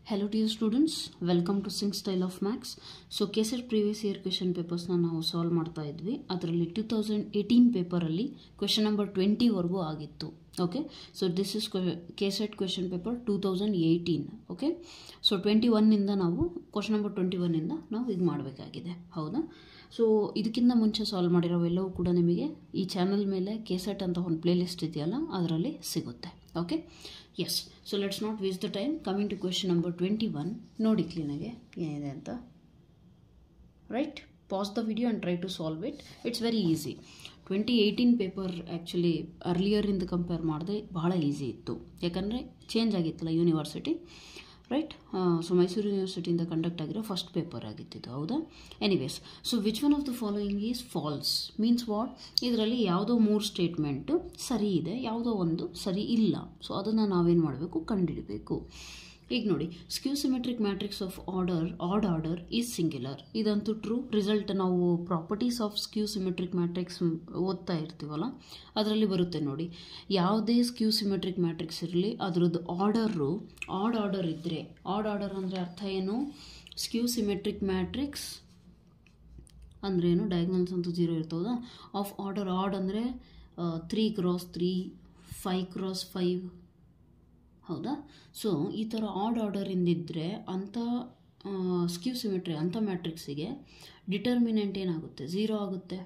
Hello dear students, welcome to Sync Style of Max. So KSET previous year question papers ನಾವು solve ಮಾಡ್ತಾ ಇದ್ವಿ. ಅದರಲ್ಲಿ 2018 paper ಅಲ್ಲಿ question number 20 ವರೆಗೂ ಆಗಿತ್ತು. Okay, so this is KSET question paper 2018. Okay, so 21 ಇಂದ ನಾವು question number 21 ಇಂದ ನಾವು ಇದು ಮಾಡಬೇಕಾಗಿದೆ. ಹೌದಾ? ಸೊ ಇದಕ್ಕಿಂತ ಮುಂಚೆ ಸಾಲ್ವ್ ಮಾಡಿರೋವೆಲ್ಲವೂ ಕೂಡ ನಿಮಗೆ ಈ ಚಾನಲ್ ಮೇಲೆ KSET ಅಂತ ಒಂದು ಪ್ಲೇ ಲಿಸ್ಟ್ ಇದೆಯಲ್ಲ ಅದರಲ್ಲಿ ಸಿಗುತ್ತೆ. Okay, yes, so let's not waste the time. Coming to question number 21, ನೋಡಿ ಕ್ಲೀನಾಗೆ ಏನಿದೆ ಅಂತ. Right, pause the video and try to solve it. It's very easy. 2018 paper actually earlier ಇಂದ ಕಂಪೇರ್ ಮಾಡಿದ್ರೆ ಬಹಳ ಈಸಿ ಇತ್ತು, ಯಾಕಂದರೆ ಚೇಂಜ್ ಆಗಿತ್ತಲ್ಲ ಯೂನಿವರ್ಸಿಟಿ. ರೈಟ್, ಸೊ ಮೈಸೂರು ಯೂನಿವರ್ಸಿಟಿಯಿಂದ ಕಂಡಕ್ಟ್ ಆಗಿರೋ ಫಸ್ಟ್ ಪೇಪರ್ ಆಗಿತ್ತು. ಹೌದಾ? Anyways, so which one of the following is false means what? ಇದರಲ್ಲಿ ಯಾವುದೋ 3 ಸ್ಟೇಟ್ಮೆಂಟು ಸರಿ ಇದೆ, ಯಾವುದೋ ಒಂದು ಸರಿ ಇಲ್ಲ. ಸೊ ಅದನ್ನು ನಾವೇನು ಮಾಡಬೇಕು? ಕಂಡುಹಿಡಬೇಕು. ಈಗ ನೋಡಿ, ಸ್ಕ್ಯೂ symmetric matrix of add order is singular. ಇದಂತೂ ಟ್ರೂ. ರಿಸಲ್ಟ್ ನಾವು ಪ್ರಾಪರ್ಟೀಸ್ ಆಫ್ ಸ್ಕ್ಯೂ ಸಿಮೆಟ್ರಿಕ್ ಮ್ಯಾಟ್ರಿಕ್ಸ್ ಓದ್ತಾ ಇರ್ತೀವಲ್ಲ ಅದರಲ್ಲಿ ಬರುತ್ತೆ ನೋಡಿ. ಯಾವುದೇ ಸ್ಕ್ಯೂ ಸಿಮೆಟ್ರಿಕ್ ಮ್ಯಾಟ್ರಿಕ್ಸ್ ಇರಲಿ ಅದರದ್ದು ಆಡ್ ಆರ್ಡರ್ ಇದ್ದರೆ, ಆಡ್ ಆರ್ಡರ್ ಅಂದರೆ ಅರ್ಥ ಏನು? ಸ್ಕ್ಯೂ ಸಿಮೆಟ್ರಿಕ್ ಮ್ಯಾಟ್ರಿಕ್ಸ್ ಅಂದರೆ ಏನು? ಡಯಾಗ್ನಲ್ಸ್ ಅಂತೂ 0 ಇರ್ತದ. ಆಫ್ ಆರ್ಡರ್ ಆಡ್ ಅಂದರೆ 3x3, 5x5. ಹೌದಾ? ಸೊ ಈ ಥರ ಆಡ್ ಆರ್ಡರಿಂದಿದ್ದರೆ ಅಂಥ ಸ್ಕ್ಯೂ ಸಿಮೆಟ್ರಿ ಅಂಥ ಮ್ಯಾಟ್ರಿಕ್ಸಿಗೆ ಡಿಟರ್ಮಿನೆಂಟ್ ಏನಾಗುತ್ತೆ? 0 ಆಗುತ್ತೆ.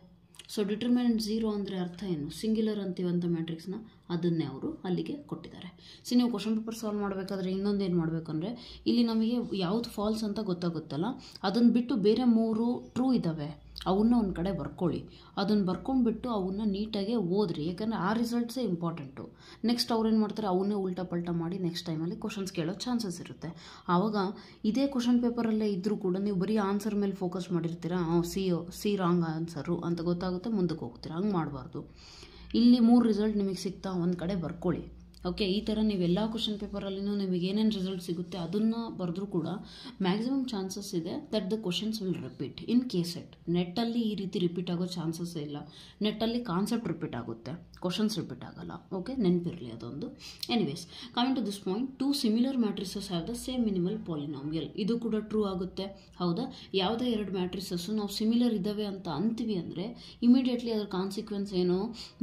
ಸೊ ಡಿಟರ್ಮಿನೆಂಟ್ 0 ಅಂದರೆ ಅರ್ಥ ಏನು? ಸಿಂಗ್ಯುಲರ್ ಅಂತೀವಂಥ ಮ್ಯಾಟ್ರಿಕ್ಸ್ನ ಅದನ್ನೇ ಅವರು ಅಲ್ಲಿಗೆ ಕೊಟ್ಟಿದ್ದಾರೆ. ಸೊ ನೀವು ಕ್ವಶನ್ ಪೇಪರ್ ಸಾಲ್ವ್ ಮಾಡಬೇಕಾದ್ರೆ ಇನ್ನೊಂದು ಏನು ಮಾಡಬೇಕಂದ್ರೆ, ಇಲ್ಲಿ ನಮಗೆ ಯಾವುದು ಫಾಲ್ಸ್ ಅಂತ ಗೊತ್ತಾಗುತ್ತಲ್ಲ, ಅದನ್ನು ಬಿಟ್ಟು ಬೇರೆ 3 ಟ್ರೂ ಇದ್ದಾವೆ, ಅವನ್ನ ಒಂದು ಕಡೆ ಬರ್ಕೊಳ್ಳಿ. ಅದನ್ನು ಬರ್ಕೊಂಡ್ಬಿಟ್ಟು ಅವನ್ನ ನೀಟಾಗಿ ಓದ್ರಿ, ಯಾಕಂದರೆ ಆ ರಿಸಲ್ಟ್ಸೇ ಇಂಪಾರ್ಟೆಂಟು. ನೆಕ್ಸ್ಟ್ ಅವ್ರೇನು ಮಾಡ್ತಾರೆ? ಅವನ್ನೇ ಉಲ್ಟಾ ಪಲ್ಟಾ ಮಾಡಿ ನೆಕ್ಸ್ಟ್ ಟೈಮಲ್ಲಿ ಕ್ವಶನ್ಸ್ ಕೇಳೋ ಚಾನ್ಸಸ್ ಇರುತ್ತೆ. ಆವಾಗ ಇದೇ ಕ್ವಶನ್ ಪೇಪರಲ್ಲೇ ಇದ್ದರೂ ಕೂಡ ನೀವು ಬರೀ ಆನ್ಸರ್ ಮೇಲೆ ಫೋಕಸ್ ಮಾಡಿರ್ತೀರಾ, ಸಿ ರಾಂಗ್ ಆನ್ಸರು ಅಂತ ಗೊತ್ತಾಗುತ್ತೆ, ಮುಂದಕ್ಕೆ ಹೋಗ್ತೀರಾ. ಹಂಗೆ ಮಾಡಬಾರ್ದು. ಇಲ್ಲಿ 3 ರಿಸಲ್ಟ್ ನಿಮಗೆ ಸಿಗ್ತಾ ಒಂದು ಕಡೆ ಬರ್ಕೊಳ್ಳಿ. ಓಕೆ, ಈ ಥರ ನೀವೆಲ್ಲ ಕ್ವಶನ್ ಪೇಪರಲ್ಲಿನೂ ನಿಮಗೆ ಏನೇನು ರಿಸಲ್ಟ್ ಸಿಗುತ್ತೆ ಅದನ್ನು ಬರೆದ್ರೂ ಕೂಡ ಮ್ಯಾಕ್ಸಿಮಮ್ ಚಾನ್ಸಸ್ ಇದೆ that the questions will repeat in KSET. ನೆಟ್ಟಲ್ಲಿ ಈ ರೀತಿ ರಿಪೀಟ್ ಆಗೋ ಚಾನ್ಸಸ್ಸೇ ಇಲ್ಲ. ನೆಟ್ಟಲ್ಲಿ ಕಾನ್ಸೆಪ್ಟ್ ರಿಪೀಟ್ ಆಗುತ್ತೆ, ಕ್ವಶನ್ಸ್ ರಿಪೀಟ್ ಆಗಲ್ಲ. ಓಕೆ, ನೆನಪಿರಲಿ ಅದೊಂದು. Anyways, coming to this point, 2 similar matrices have the same minimal polynomial. ಇದು ಕೂಡ ಟ್ರೂ ಆಗುತ್ತೆ. ಹೌದಾ? ಯಾವುದೇ 2 ಮ್ಯಾಟ್ರಿಸಸ್ಸು ನಾವು ಸಿಮಿಲರ್ ಇದ್ದಾವೆ ಅಂತ ಅಂತೀವಿ ಅಂದರೆ ಇಮಿಡಿಯೇಟ್ಲಿ ಅದರ ಕಾನ್ಸಿಕ್ವೆನ್ಸ್ ಏನು?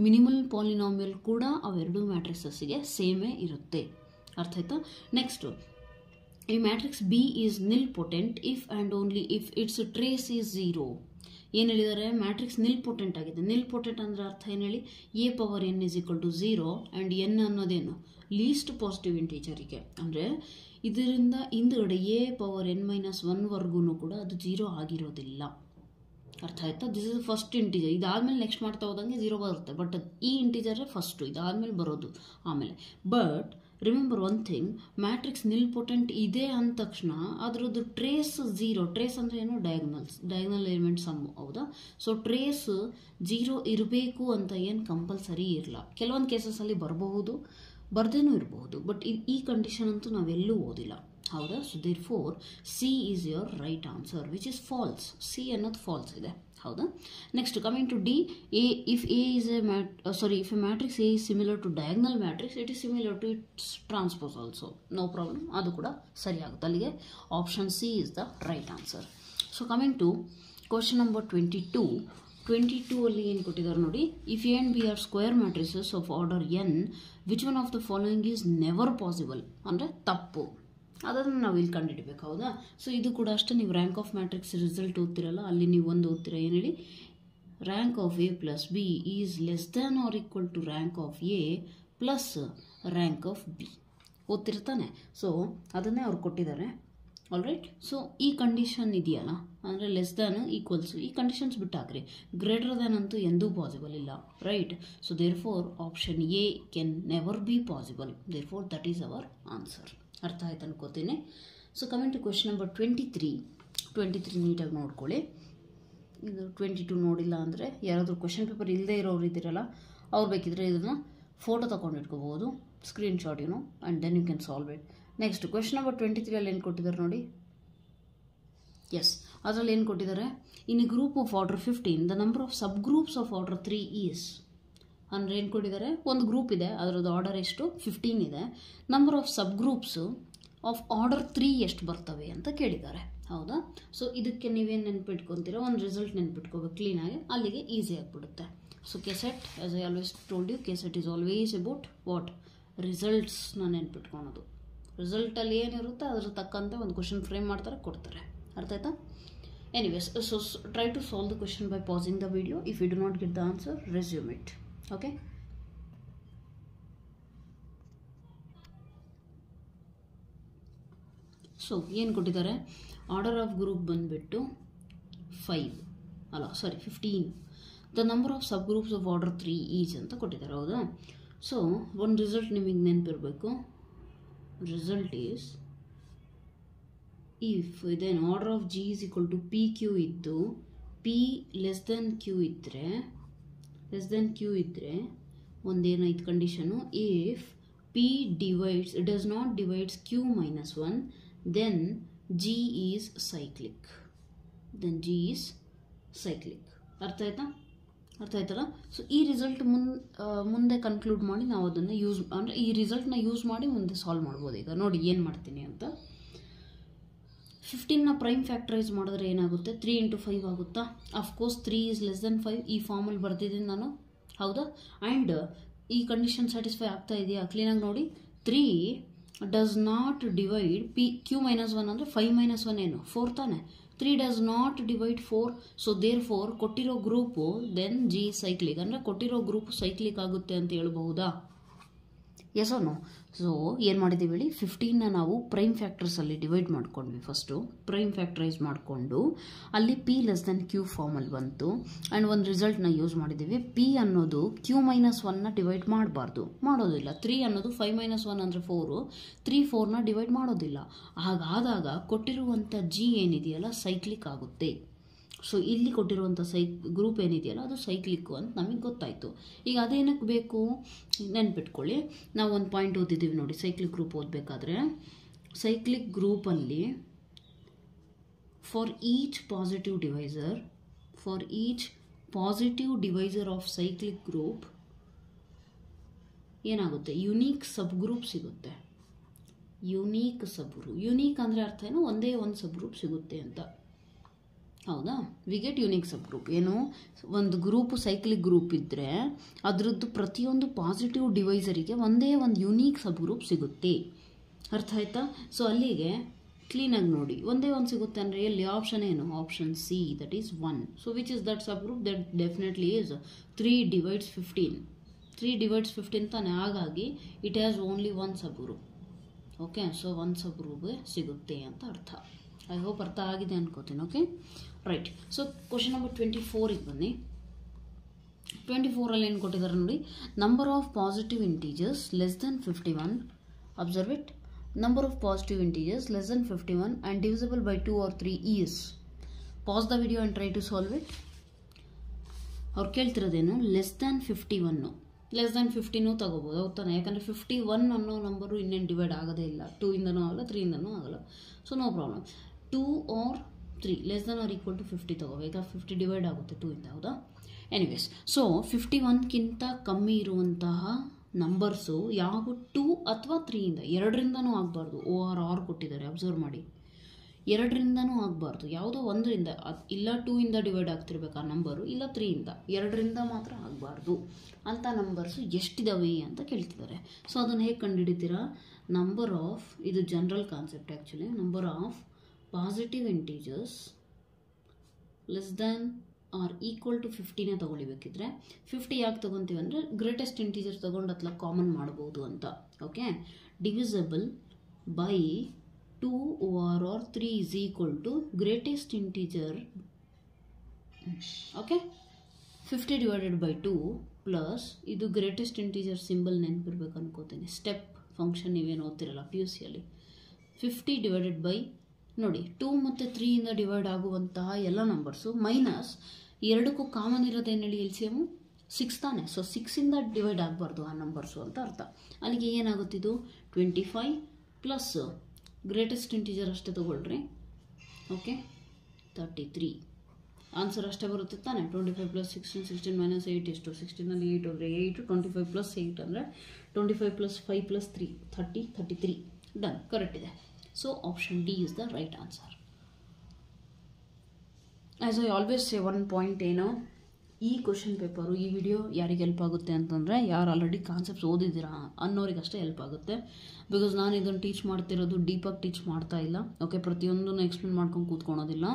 ಮಿನಿಮಲ್ ಪಾಲಿನಾಮಿಯಲ್ ಕೂಡ ಅವೆರಡು ಮ್ಯಾಟ್ರಿಸಸ್ಸಿಗೆ ಸೇಮೇ ಇರುತ್ತೆ. ಅರ್ಥ ಆಯ್ತಾ? ನೆಕ್ಸ್ಟು, ಈ matrix B is nilpotent if and only if its trace is 0. ಏನು ಹೇಳಿದ್ದಾರೆ? ಮ್ಯಾಟ್ರಿಕ್ಸ್ ನಿಲ್ ಪೊಟೆಂಟ್ ಆಗಿದೆ. ನಿಲ್ ಪೊಟೆಂಟ್ ಅಂದರೆ ಅರ್ಥ ಏನು ಹೇಳಿ? a⁴n = 0 ಆ್ಯಂಡ್ n ಅನ್ನೋದೇನು? ಲೀಸ್ಟ್ ಪಾಸಿಟಿವ್ ಇಂಟೀಜರಿಗೆ. ಅಂದರೆ ಇದರಿಂದ ಹಿಂದುಗಡೆ a⁴n - 1 ಕೂಡ ಅದು 0 ಆಗಿರೋದಿಲ್ಲ. ಅರ್ಥ ಆಯ್ತಾ? This is first integer. ಇದಾದ್ಮೇಲೆ ನೆಕ್ಸ್ಟ್ ಮಾಡ್ತಾ ಹೋದಂಗೆ 0 ಬರುತ್ತೆ, ಬಟ್ ಈ ಇಂಟೀಜರೇ ಫಸ್ಟು, ಇದಾದ್ಮೇಲೆ ಬರೋದು ಆಮೇಲೆ. But remember one thing, matrix nilpotent ಇದೆ ಅಂದ ತಕ್ಷಣ ಅದರದ್ದು ಟ್ರೇಸ್ 0. ಟ್ರೇಸ್ ಅಂದರೆ ಏನು? Diagonal element sum. ಹೌದಾ? ಸೊ ಟ್ರೇಸ್ 0 ಇರಬೇಕು ಅಂತ ಏನು ಕಂಪಲ್ಸರಿ ಇರಲ್ಲ. ಕೆಲವೊಂದು ಕೇಸಸಲ್ಲಿ ಬರಬಹುದು, ಬರ್ದೇನೂ ಇರಬಹುದು, ಬಟ್ ಈ ಕಂಡೀಷನ್ ಅಂತೂ ನಾವೆಲ್ಲೂ ಓದಿಲ್ಲ. ಹೌದಾ? So therefore C is your right answer, which is false. C ಅನ್ನೋದು ಫಾಲ್ಸ್ ಇದೆ. ಹೌದಾ? Next, coming to D, if A matrix A is similar to diagonal matrix, it is similar to its transpose also. No problem, ಅದು ಕೂಡ ಸರಿಯಾಗುತ್ತೆ. ಅಲ್ಲಿಗೆ option C is the right answer. So coming to question number 22 ಅಲ್ಲಿ ಏನು ಕೊಟ್ಟಿದ್ದಾರೆ ನೋಡಿ. If A and B are square matrices of order n, which one of the following is never possible ಅಂದರೆ ತಪ್ಪು. ಅದನ್ನು ನಾವು ಇಲ್ಲಿ ಕಂಡುಹಿಡಬೇಕು. ಹೌದಾ? ಸೊ ಇದು ಕೂಡ ಅಷ್ಟೇ. ನೀವು ರ್ಯಾಂಕ್ ಆಫ್ ಮ್ಯಾಟ್ರಿಕ್ಸ್ ರಿಸಲ್ಟ್ ಓದ್ತಿರಲ್ಲ, ಅಲ್ಲಿ ನೀವು ಒಂದು ಓದ್ತೀರಾ, ಏನು ಹೇಳಿ? Rank of a + b is less than or equal to rank of a plus rank of b. ಓದ್ತಿರ್ತಾನೆ. ಸೊ ಅದನ್ನೇ ಅವ್ರು ಕೊಟ್ಟಿದ್ದಾರೆ. ಆಲ್ರೈಟ್. ಸೊ ಈ ಕಂಡೀಷನ್ ಇದೆಯಲ್ಲ, ಅಂದರೆ ಲೆಸ್ ದ್ಯಾನ್ ಈಕ್ವಲ್ಸು, ಈ ಕಂಡೀಷನ್ಸ್ ಬಿಟ್ಟಾಕ್ರಿ. ಗ್ರೇಟರ್ ದ್ಯಾನ್ ಅಂತೂ ಎಂದೂ ಪಾಸಿಬಲ್ ಇಲ್ಲ. Right. So therefore option A can never be possible. Therefore that is our answer. ಅರ್ಥ ಆಯ್ತು ಅನ್ಕೋತೀನಿ. So coming to question number 23 ನೀಟಾಗಿ ನೋಡ್ಕೊಳ್ಳಿ. ಇದು 22 ನೋಡಿಲ್ಲ ಅಂದರೆ ಯಾರಾದರೂ ಕ್ವೆಶ್ಚನ್ ಪೇಪರ್ ಇಲ್ಲದೆ ಇರೋರು ಇದ್ದೀರಲ್ಲ, ಅವ್ರು ಬೇಕಿದ್ರೆ ಇದನ್ನು ಫೋಟೋ ತೊಗೊಂಡು ಇಟ್ಕೋಬೋದು, screenshot and then you can solve it. Next question number 23 ಅಲ್ಲಿ ಏನು ಕೊಟ್ಟಿದ್ದಾರೆ ನೋಡಿ. ಎಸ್, ಅದರಲ್ಲಿ ಏನು ಕೊಟ್ಟಿದ್ದಾರೆ? In a group of order 15 the number of subgroups of order 3 is. ಅಂದರೆ ಏನು ಕೊಟ್ಟಿದ್ದಾರೆ? ಒಂದು ಗ್ರೂಪ್ ಇದೆ, ಅದರದ್ದು ಆರ್ಡರ್ ಎಷ್ಟು? 15 ಇದೆ. Number of sub groups of order 3 ಎಷ್ಟು ಬರ್ತವೆ ಅಂತ ಕೇಳಿದ್ದಾರೆ. ಹೌದಾ? ಸೊ ಇದಕ್ಕೆ ನೀವೇನು ನೆನ್ಪಿಟ್ಕೊತೀರೋ ಒಂದು ರಿಸಲ್ಟ್ ನೆನ್ಪಿಟ್ಕೋಬೇಕು ಕ್ಲೀನಾಗಿ, ಅಲ್ಲಿಗೆ ಈಸಿ ಆಗಿಬಿಡುತ್ತೆ. So KSET as I always told you, KSET is always about what? ರಿಸಲ್ಟ್ಸ್ನ ನೆನ್ಪಿಟ್ಕೊಳೋದು. ರಿಸಲ್ಟಲ್ಲಿ ಏನಿರುತ್ತೆ ಅದ್ರ ತಕ್ಕಂತೆ ಒಂದು ಕ್ವಶನ್ ಫ್ರೇಮ್ ಮಾಡ್ತಾರೆ, ಕೊಡ್ತಾರೆ. ಅರ್ಥ ಆಯ್ತಾ? Anyways, so try to solve the question by passing the video. If you do not get the answer, resume it. Okay? So ಏನು ಕೊಟ್ಟಿದ್ದಾರೆ? ಆರ್ಡರ್ ಆಫ್ ಗ್ರೂಪ್ ಬಂದುಬಿಟ್ಟು 15. The number of subgroups of order 3 is ಅಂತ ಕೊಟ್ಟಿದ್ದಾರೆ. ಹೌದಾ? So ಒಂದು result ನಿಮಗೆ ನೆನಪಿರಬೇಕು. Result is if ಇದೇನು order of G is equal to P Q ಇದ್ದು ಪಿ ಲೆಸ್ ದೆನ್ ಕ್ಯೂ ಇದ್ದರೆ ಒಂದೇನಾಯ್ತು condition, if P does not divides Q -1 then G is cyclic. ಅರ್ಥ ಆಯ್ತಲ್ಲ? ಸೊ ಈ ರಿಸಲ್ಟ್ ಮುಂದೆ ಕನ್ಕ್ಲೂಡ್ ಮಾಡಿ ನಾವು ಅದನ್ನು ಈ ರಿಸಲ್ಟ್ನ ಯೂಸ್ ಮಾಡಿ ಮುಂದೆ ಸಾಲ್ವ್ ಮಾಡ್ಬೋದು. ಈಗ ನೋಡಿ ಏನು ಮಾಡ್ತೀನಿ ಅಂತ. 15ನ ಪ್ರೈಮ್ ಫ್ಯಾಕ್ಟರೈಸ್ ಮಾಡಿದ್ರೆ ಏನಾಗುತ್ತೆ? 3 × 5 ಆಗುತ್ತಾ? ಅಫ್ಕೋರ್ಸ್ 3 ಈಸ್ ಲೆಸ್ ದೆನ್ 5 ಈ ಫಾರ್ಮಲ್ಲಿ ಬರ್ತಿದ್ದೀನಿ ನಾನು. ಹೌದಾ? ಆ್ಯಂಡ್ ಈ ಕಂಡೀಷನ್ ಸ್ಯಾಟಿಸ್ಫೈ ಆಗ್ತಾ ಇದೆಯಾ? ಕ್ಲೀನಾಗಿ ನೋಡಿ. 3 ಡಸ್ ನಾಟ್ ಡಿವೈಡ್ ಕ್ಯೂ -1 ಅಂದರೆ 5 -1 ಏನು? 4 ತಾನೆ. 3 does not divide 4. So therefore ಕೊಟ್ಟಿರೋ ಗ್ರೂಪು ದೆನ್ ಜಿ ಸೈಕ್ಲಿಕ್, ಅಂದರೆ ಕೊಟ್ಟಿರೋ ಗ್ರೂಪ್ ಸೈಕ್ಲಿಕ್ ಆಗುತ್ತೆ ಅಂತ ಹೇಳ್ಬಹುದಾ? S R no? ಸೊ ಏನು ಮಾಡಿದ್ದೀವಿ ಹೇಳಿ? 15ನ ನಾವು ಪ್ರೈಮ್ ಫ್ಯಾಕ್ಟರ್ಸಲ್ಲಿ ಡಿವೈಡ್ ಮಾಡ್ಕೊಂಡ್ವಿ. ಫಸ್ಟು ಪ್ರೈಮ್ ಫ್ಯಾಕ್ಟರೈಸ್ ಮಾಡಿಕೊಂಡು ಅಲ್ಲಿ ಪಿ ಲೆಸ್ ದೆನ್ ಕ್ಯೂ ಫಾರ್ಮಲ್ಲಿ ಬಂತು. ಆ್ಯಂಡ್ ಒಂದು ರಿಸಲ್ಟ್ನ ಯೂಸ್ ಮಾಡಿದ್ದೀವಿ. ಪಿ ಅನ್ನೋದು ಕ್ಯೂ -1ನ ಡಿವೈಡ್ ಮಾಡೋದಿಲ್ಲ. 3 ಅನ್ನೋದು 5 -1 ಅಂದರೆ 4. 3 4ನ ಡಿವೈಡ್ ಮಾಡೋದಿಲ್ಲ. ಹಾಗಾದಾಗ ಕೊಟ್ಟಿರುವಂಥ ಜಿ ಏನಿದೆಯಲ್ಲ ಸೈಕ್ಲಿಕ್ ಆಗುತ್ತೆ. ಸೊ ಇಲ್ಲಿ ಕೊಟ್ಟಿರುವಂಥ ಗ್ರೂಪ್ ಏನಿದೆಯಲ್ಲ ಅದು ಸೈಕ್ಲಿಕ್ಕು ಅಂತ ನಮಗೆ ಗೊತ್ತಾಯಿತು. ಈಗ ಅದೇನಕ್ಕೆ ಬೇಕು ನೆನ್ಪಿಟ್ಕೊಳ್ಳಿ. ನಾವು ಒಂದು ಪಾಯಿಂಟ್ ಓದಿದ್ದೀವಿ ನೋಡಿ, ಸೈಕ್ಲಿಕ್ ಗ್ರೂಪ್ ಓದಬೇಕಾದ್ರೆ ಸೈಕ್ಲಿಕ್ ಗ್ರೂಪಲ್ಲಿ for each positive divisor of cyclic group ಏನಾಗುತ್ತೆ? ಯುನೀಕ್ ಸಬ್ ಗ್ರೂಪ್ ಸಿಗುತ್ತೆ. ಯುನೀಕ್ ಅಂದರೆ ಅರ್ಥ ಏನು? ಒಂದೇ ಒಂದು ಸಬ್ ಗ್ರೂಪ್ ಸಿಗುತ್ತೆ ಅಂತ. ಹೌದಾ? We get unique sub group. ಏನು? ಒಂದು ಗ್ರೂಪು ಸೈಕ್ಲಿಕ್ ಗ್ರೂಪ್ ಇದ್ದರೆ ಅದರದ್ದು ಪ್ರತಿಯೊಂದು ಪಾಸಿಟಿವ್ ಡಿವೈಸರಿಗೆ ಒಂದೇ ಒಂದು ಯುನೀಕ್ ಸಬ್ ಗ್ರೂಪ್ ಸಿಗುತ್ತೆ. ಅರ್ಥ ಆಯ್ತಾ? ಸೊ ಅಲ್ಲಿಗೆ ಕ್ಲೀನಾಗಿ ನೋಡಿ, ಒಂದೇ ಒಂದು ಸಿಗುತ್ತೆ ಅಂದರೆ ಎಲ್ಲಿ? ಆಪ್ಷನ್ ಏನು? Option C, that is 1. So which is that subgroup? That definitely is 3 divides 15. 3 divides 15 ತಾನೆ. ಹಾಗಾಗಿ it has only 1 subgroup. Okay? So 1 subgroup ಸಿಗುತ್ತೆ ಅಂತ ಅರ್ಥ. ಐ ಹೋಪ್ ಅರ್ಥ ಆಗಿದೆ ಅನ್ಕೋತೀನಿ. Okay, right. So question number 24ಗೆ ಬನ್ನಿ. 24ಅಲ್ಲಿ ಏನು ಕೊಟ್ಟಿದ್ದಾರೆ ನೋಡಿ? Number of positive integers less than 51. Observe it. Number of positive integers less than 51 and divisible by 2 or 3 is. Pause the video and try to solve it. ಅವ್ರು ಕೇಳ್ತಿರೋದೇನು? Less than 51. Less than 15 ತಗೋಬೋದು. ಹೌದಾನೆ? ಯಾಕಂದರೆ 51 ಅನ್ನೋ number ಇನ್ನೇನು divide ಆಗೋದೇ ಇಲ್ಲ. 2 ಇಂದನೂ ಆಗಲ್ಲ, 3 ಇಂದನೂ ಆಗಲ್ಲ. So no problem. 2 or 3 less than or equal to 50 ತಗೋಬೇಕು. 50 ಡಿವೈಡ್ ಆಗುತ್ತೆ 2 ಇಂದ. ಹೌದಾ? ಎನಿವೇಸ್, ಸೊ 51ಕ್ಕಿಂತ ಕಮ್ಮಿ ಇರುವಂತಹ ನಂಬರ್ಸು ಯಾವ 2 ಅಥವಾ 3 ಇಂದ, 2ರಿಂದನೂ ಆಗಬಾರ್ದು. OR ಕೊಟ್ಟಿದ್ದಾರೆ, ಅಬ್ಸರ್ವ್ ಮಾಡಿ. 2ರಿಂದನೂ ಆಗಬಾರ್ದು, ಯಾವುದೋ 1ರಿಂದ. ಇಲ್ಲ 2 ಇಂದ ಡಿವೈಡ್ ಆಗ್ತಿರ್ಬೇಕು ಆ ನಂಬರು, ಇಲ್ಲ 3 ಇಂದ. 2ರಿಂದ ಮಾತ್ರ ಆಗಬಾರ್ದು ಅಂತ ನಂಬರ್ಸು ಎಷ್ಟಿದ್ದಾವೆ ಅಂತ ಕೇಳ್ತಿದ್ದಾರೆ. ಸೊ ಅದನ್ನು ಹೇಗೆ ಕಂಡುಹಿಡಿತೀರಾ? ನಂಬರ್ ಆಫ್, ಇದು general concept actually, number of positive integers less than or equal to 50ನೇ ತೊಗೊಳ್ಬೇಕಿದ್ರೆ 50 ಯಾಕೆ ತೊಗೊತೀವಿ ಅಂದರೆ ಗ್ರೇಟೆಸ್ಟ್ ಇಂಟೀಜರ್ ತೊಗೊಂಡು ಅತ್ಲ ಕಾಮನ್ ಮಾಡ್ಬೋದು ಅಂತ. Okay, divisible by 2 or 3 is equal to greatest integer. Okay, 50 divided by 2 plus ಇದು ಗ್ರೇಟೆಸ್ಟ್ ಇಂಟೀಜರ್ ಸಿಂಬಲ್ ನೆನಪಿರ್ಬೇಕು ಅನ್ಕೋತೀನಿ. Step function ನೀವೇನು ಓದ್ತಿರಲ್ಲ PUC ಅಲ್ಲಿ. 50 ಡಿವೈಡೆಡ್ ಬೈ ನೋಡಿ 2 ಮತ್ತು 3 ಇಂದ ಡಿವೈಡ್ ಆಗುವಂತಹ ಎಲ್ಲ ನಂಬರ್ಸು ಮೈನಸ್ 2ಕ್ಕೂ ಕಾಮನ್ ಇರೋದೇನು ಹೇಳಿ? LCM 6 ತಾನೆ. ಸೊ 6 ಇಂದ ಡಿವೈಡ್ ಆಗಬಾರ್ದು ಆ ನಂಬರ್ಸು ಅಂತ ಅರ್ಥ. ಅಲ್ಲಿಗೆ ಏನಾಗುತ್ತಿದ್ದು 25 ಪ್ಲಸ್ ಗ್ರೇಟೆಸ್ಟ್ ಇಂಟೀಜರ್ ಅಷ್ಟೇ ತೊಗೊಳ್ರಿ. ಓಕೆ, 33. ಆನ್ಸರ್ ಅಷ್ಟೇ ಬರುತ್ತೆ ತಾನೆ. 25 ಪ್ಲಸ್ 16, 16 ಮೈನಸ್ 8 ಎಷ್ಟು? 16ಅಲ್ಲಿ 8 ಹೋದರೆ 8, 25 ಪ್ಲಸ್ 8 ಅಂದರೆ 25 ಪ್ಲಸ್ 5 ಪ್ಲಸ್ 3 30, 33. ಡನ್, ಕರೆಕ್ಟ್ ಇದೆ. So option D is the right answer. As I always say one point ಏನು, ಈ ಕ್ವಶನ್ ಪೇಪರು, ಈ ವಿಡಿಯೋ ಯಾರಿಗೆ ಹೆಲ್ಪ್ ಆಗುತ್ತೆ ಅಂತಂದರೆ ಯಾರು ಆಲ್ರೆಡಿ ಕಾನ್ಸೆಪ್ಟ್ಸ್ ಓದಿದ್ದೀರಾ ಅನ್ನೋರಿಗಷ್ಟೇ ಹೆಲ್ಪ್ ಆಗುತ್ತೆ. ಬಿಕಾಸ್ ನಾನು ಇದನ್ನು ಟೀಚ್ ಮಾಡ್ತಿರೋದು ಡೀಪಾಗಿ ಟೀಚ್ ಮಾಡ್ತಾ ಇಲ್ಲ. ಓಕೆ, ಪ್ರತಿಯೊಂದನ್ನು ಎಕ್ಸ್ಪ್ಲೇನ್ ಮಾಡ್ಕೊಂಡು ಕೂತ್ಕೊಳೋದಿಲ್ಲ.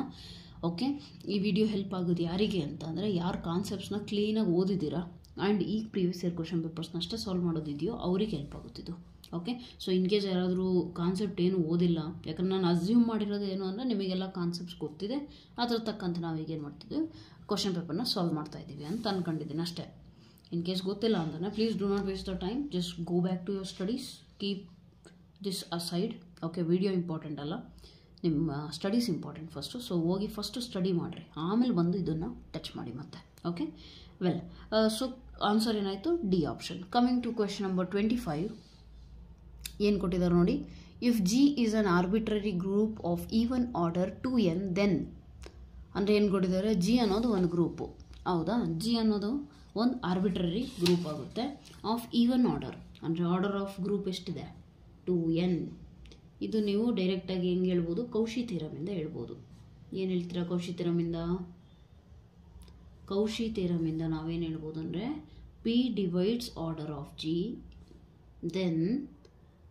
ಓಕೆ, ಈ ವಿಡಿಯೋ ಹೆಲ್ಪ್ ಆಗೋದು ಯಾರಿಗೆ ಅಂತಂದರೆ ಯಾರು ಕಾನ್ಸೆಪ್ಟ್ಸ್ನ ಕ್ಲೀನಾಗಿ ಓದಿದ್ದೀರಾ ಆ್ಯಂಡ್ ಈಗ ಪ್ರೀವಿಯಸ್ ಇಯರ್ ಕ್ವಶನ್ ಪೇಪರ್ಸ್ನ ಅಷ್ಟೇ ಸಾಲ್ವ್ ಮಾಡೋದಿದೆಯೋ ಅವ್ರಿಗೆ ಹೆಲ್ಪ್ ಆಗುತ್ತಿದ್ದು. ಓಕೆ, ಸೊ ಇನ್ ಕೇಸ್ ಯಾರಾದರೂ ಕಾನ್ಸೆಪ್ಟ್ ಏನು ಓದಿಲ್ಲ, ಯಾಕಂದ್ರೆ ನಾನು ಅಸ್ಯೂಮ್ ಮಾಡಿರೋದು ಏನು ಅಂದರೆ ನಿಮಗೆಲ್ಲ ಕಾನ್ಸೆಪ್ಟ್ಸ್ ಗೊತ್ತಿದೆ, ಅದ್ರ ತಕ್ಕಂತೆ ನಾವು ಈಗೇನು ಮಾಡ್ತಿದ್ದೀವಿ, ಕ್ವಶನ್ ಪೇಪರ್ನ ಸಾಲ್ವ್ ಮಾಡ್ತಾ ಇದ್ದೀವಿ ಅಂತ ಅಂದ್ಕೊಂಡಿದ್ದೀನಿ ಅಷ್ಟೇ. ಇನ್ ಕೇಸ್ ಗೊತ್ತಿಲ್ಲ ಅಂದರೆ please do not waste the time, just go back to your studies, keep this aside. Okay, video important ಅಲ್ಲ, ನಿಮ್ಮ ಸ್ಟಡೀಸ್ ಇಂಪಾರ್ಟೆಂಟ್ ಫಸ್ಟು. ಸೊ ಹೋಗಿ ಫಸ್ಟು ಸ್ಟಡಿ ಮಾಡಿರಿ, ಆಮೇಲೆ ಬಂದು ಇದನ್ನು ಟಚ್ ಮಾಡಿ ಮತ್ತೆ. ಓಕೆ, ವೆಲ್, ಸೊ ಆನ್ಸರ್ ಏನಾಯಿತು, D option. Coming to question number 25 ಏನು ಕೊಟ್ಟಿದ್ದಾರೆ ನೋಡಿ. If G is an arbitrary group of even order 2n then, ಅಂದರೆ ಏನು ಕೊಟ್ಟಿದ್ದಾರೆ, ಜಿ ಅನ್ನೋದು ಒಂದು ಗ್ರೂಪು, ಹೌದಾ, ಜಿ ಅನ್ನೋದು ಒಂದು ಆರ್ಬಿಟ್ರರಿ ಗ್ರೂಪ್ ಆಗುತ್ತೆ ಆಫ್ ಈವನ್ ಆರ್ಡರ್, ಅಂದರೆ ಆರ್ಡರ್ ಆಫ್ ಗ್ರೂಪ್ ಎಷ್ಟಿದೆ, 2n. ಇದು ನೀವು ಡೈರೆಕ್ಟಾಗಿ ಹೆಂಗೆ ಹೇಳ್ಬೋದು, ಕೌಶಿ ಥಿಯರಮಿಂದ ಹೇಳ್ಬೋದು. ಏನು ಹೇಳ್ತೀರಾ ಕೌಶಿ ಥಿಯರಮಿಂದ ನಾವೇನು ಹೇಳ್ಬೋದು ಅಂದರೆ P divides order of G, then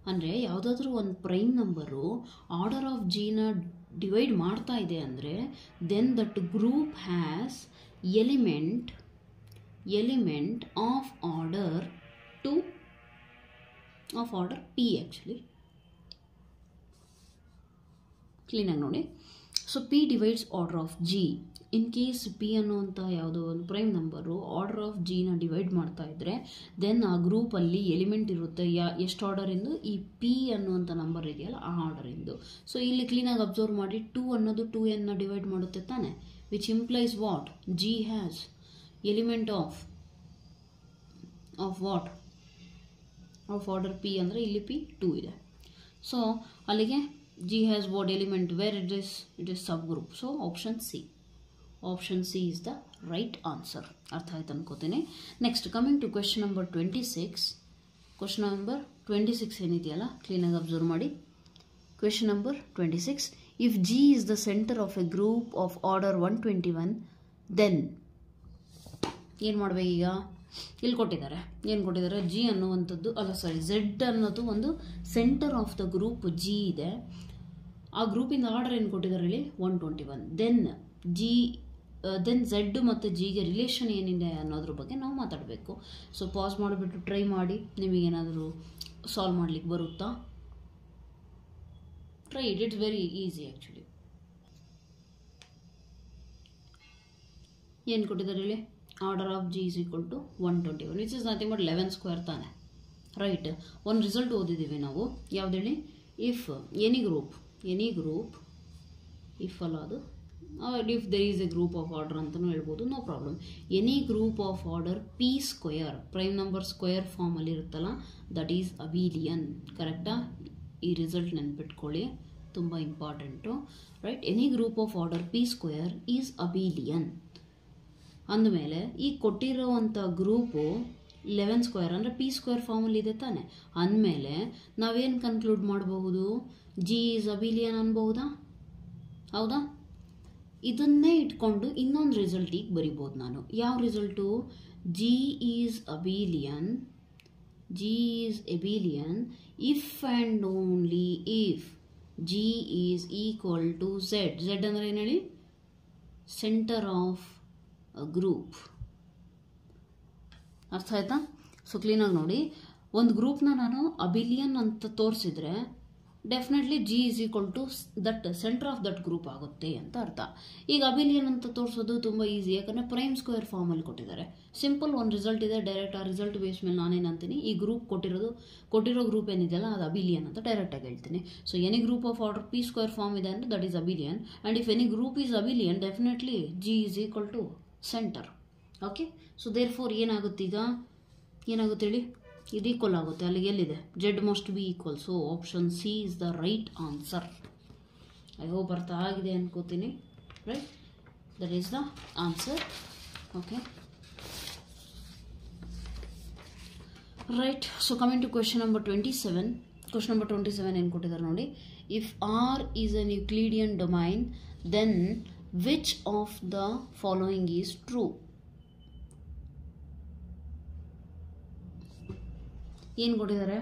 ಅಂದರೆ ಯಾವುದಾದ್ರೂ ಒಂದು ಪ್ರೈಮ್ ನಂಬರು ಆರ್ಡರ್ ಆಫ್ ಜಿನ ಡಿವೈಡ್ ಮಾಡ್ತಾ ಇದೆ ಅಂದರೆ then that group has element of order P. Actually ಕ್ಲೀನಾಗಿ ನೋಡಿ. So P divides order of G. In case P ಅನ್ನುವಂಥ ಯಾವುದೋ ಒಂದು ಪ್ರೈಮ್ ನಂಬರು ಆರ್ಡರ್ ಆಫ್ ಜಿನ ಡಿವೈಡ್ ಮಾಡ್ತಾ ಇದ್ದರೆ ದೆನ್ ಆ ಗ್ರೂಪಲ್ಲಿ ಎಲಿಮೆಂಟ್ ಇರುತ್ತೆ ಎಷ್ಟು ಆರ್ಡರಿಂದು, ಈ ಪಿ ಅನ್ನುವಂಥ ನಂಬರ್ ಇದೆಯಲ್ಲ ಆ ಆರ್ಡರಿಂದು. ಸೊ ಇಲ್ಲಿ ಕ್ಲೀನಾಗಿ ಅಬ್ಸರ್ವ್ ಮಾಡಿ, 2 ಅನ್ನೋದು 2n ಡಿವೈಡ್ ಮಾಡುತ್ತೆ ತಾನೆ, which implies what, G has element of what, of order P, ಅಂದರೆ ಇಲ್ಲಿ ಪಿ 2 ಇದೆ. ಸೊ ಅಲ್ಲಿಗೆ G has what element, where it is subgroup. So option C is the right answer. ಅರ್ಥ ಆಯ್ತು ಅನ್ಕೋತೀನಿ. Next coming to question number 26. Question number 26 ಏನಿದೆಯಲ್ಲ ಕ್ಲೀನಾಗಿ observe ಮಾಡಿ. Question number 26, if G is the centre of a group of order 121 then ಏನು ಮಾಡಬೇಕು ಈಗ, ಇಲ್ಲಿ ಕೊಟ್ಟಿದ್ದಾರೆ, ಏನು ಕೊಟ್ಟಿದ್ದಾರೆ, ಜಿ ಅನ್ನುವಂಥದ್ದು ಝೆಡ್ ಅನ್ನೋದು ಒಂದು centre of the group G ಇದೆ. ಆ ಗ್ರೂಪಿಂದ ಆರ್ಡರ್ ಏನು ಕೊಟ್ಟಿದ್ದಾರೆ ಹೇಳಿ, 121. ದೆನ್ ಝೆಡ್ ಮತ್ತು ಜಿಗೆ ರಿಲೇಷನ್ ಏನಿದೆ ಅನ್ನೋದ್ರ ಬಗ್ಗೆ ನಾವು ಮಾತಾಡಬೇಕು. ಸೊ ಪಾಸ್ ಮಾಡಿಬಿಟ್ಟು ಟ್ರೈ ಮಾಡಿ, ನಿಮಗೇನಾದರೂ ಸಾಲ್ವ್ ಮಾಡ್ಲಿಕ್ಕೆ ಬರುತ್ತಾ, try it, it's very easy actually. ಏನು ಕೊಟ್ಟಿದ್ದಾರೆ ಹೇಳಿ, order of G is equal to 121, which is nothing but 11 square ತಾನೆ, ರೈಟ್. ಒಂದು ರಿಸಲ್ಟ್ ಓದಿದ್ದೀವಿ ನಾವು, ಯಾವ್ದು ಹೇಳಿ, ಇಫ್ ಎನಿ ಗ್ರೂಪ್ ಇಫ್ ಅಲ್ಲ ಅದು, if there is a group of order ಅಂತಲೂ ಹೇಳ್ಬೋದು, no problem. Any group of order P square, prime number square ಫಾರ್ಮಲ್ಲಿ ಇರುತ್ತಲ್ಲ, ದಟ್ ಈಸ್ ಅಬೀಲಿಯನ್. ಕರೆಕ್ಟಾ, ಈ ರಿಸಲ್ಟ್ ನೆನ್ಪಿಟ್ಕೊಳ್ಳಿ, ತುಂಬ important, right. Any group of order P square is abelian ಅಂದಮೇಲೆ ಈ ಕೊಟ್ಟಿರೋವಂಥ ಗ್ರೂಪು 11 ಸ್ಕ್ವೇರ್ ಅಂದರೆ ಪಿ ಸ್ಕ್ವೇರ್ ಫಾರ್ಮಲ್ಲಿ ಇದೆ ತಾನೆ, ಅಂದಮೇಲೆ ನಾವೇನು ಕನ್ಕ್ಲೂಡ್ ಮಾಡಬಹುದು, ಜಿ ಈಸ್ ಅಬೀಲಿಯನ್ ಅನ್ಬಹುದಾ, ಹೌದಾ. ಇದನ್ನೇ ಇಟ್ಕೊಂಡು ಇನ್ನೊಂದು ರಿಸಲ್ಟ್ ಈಗ ಬರಿಬೋದು ನಾನು. ಯಾವ result, G is abelian if and only if G is equal to Z ಅಂದರೆ ಏನು ಹೇಳಿ, ಸೆಂಟರ್ ಆಫ್ ಗ್ರೂಪ್. ಅರ್ಥ ಆಯ್ತಾ. ಸೊ ಕ್ಲೀನಾಗಿ ನೋಡಿ, ಒಂದು ಗ್ರೂಪ್ನ ನಾನು ಅಬಿಲಿಯನ್ ಅಂತ ತೋರಿಸಿದ್ರೆ definitely G is equal to that centre of that group ಆಗುತ್ತೆ ಅಂತ ಅರ್ಥ. ಈಗ ಅಬಿಲಿಯನ್ ಅಂತ ತೋರಿಸೋದು ತುಂಬ ಈಸಿ, ಯಾಕಂದರೆ ಪ್ರೈಮ್ ಸ್ಕ್ವೇರ್ ಫಾರ್ಮಲ್ಲಿ ಕೊಟ್ಟಿದ್ದಾರೆ. ಸಿಂಪಲ್ ಒಂದು ರಿಸಲ್ಟ್ ಇದೆ, ಡೈರೆಕ್ಟ್ ಆ ರಿಸಲ್ಟ್ ಬೇಸ್ ಮೇಲೆ ನಾನೇನಂತೀನಿ, ಈ ಗ್ರೂಪ್ ಕೊಟ್ಟಿರೋ ಗ್ರೂಪ್ ಏನಿದೆಯಲ್ಲ ಅದು ಅಬಿಲಿಯನ್ ಅಂತ ಡೈರೆಕ್ಟಾಗಿ ಹೇಳ್ತೀನಿ. So any group of order P square form ಇದೆ ಅಂದರೆ that is abelian, and if any group is abelian definitely G is equal to centre. Okay, so therefore ಏನಾಗುತ್ತೆ ಈಗ, ಏನಾಗುತ್ತೆ ಹೇಳಿ, ಇದು ಈಕ್ವಲ್ ಆಗುತ್ತೆ, ಅಲ್ಲಿಗೆ ಎಲ್ಲಿದೆ, Z must be equal. So option C is the right answer. I hope ಅರ್ಥ ಆಗಿದೆ ಅನ್ಕೋತೀನಿ, right. That is the answer. Okay, right. So coming to question number 27. Question number 27 ಏನು ಕೊಟ್ಟಿದ್ದಾರೆ ನೋಡಿ. If R is an Euclidean domain then which of the following is true? ಏನು ಕೊಟ್ಟಿದ್ದಾರೆ?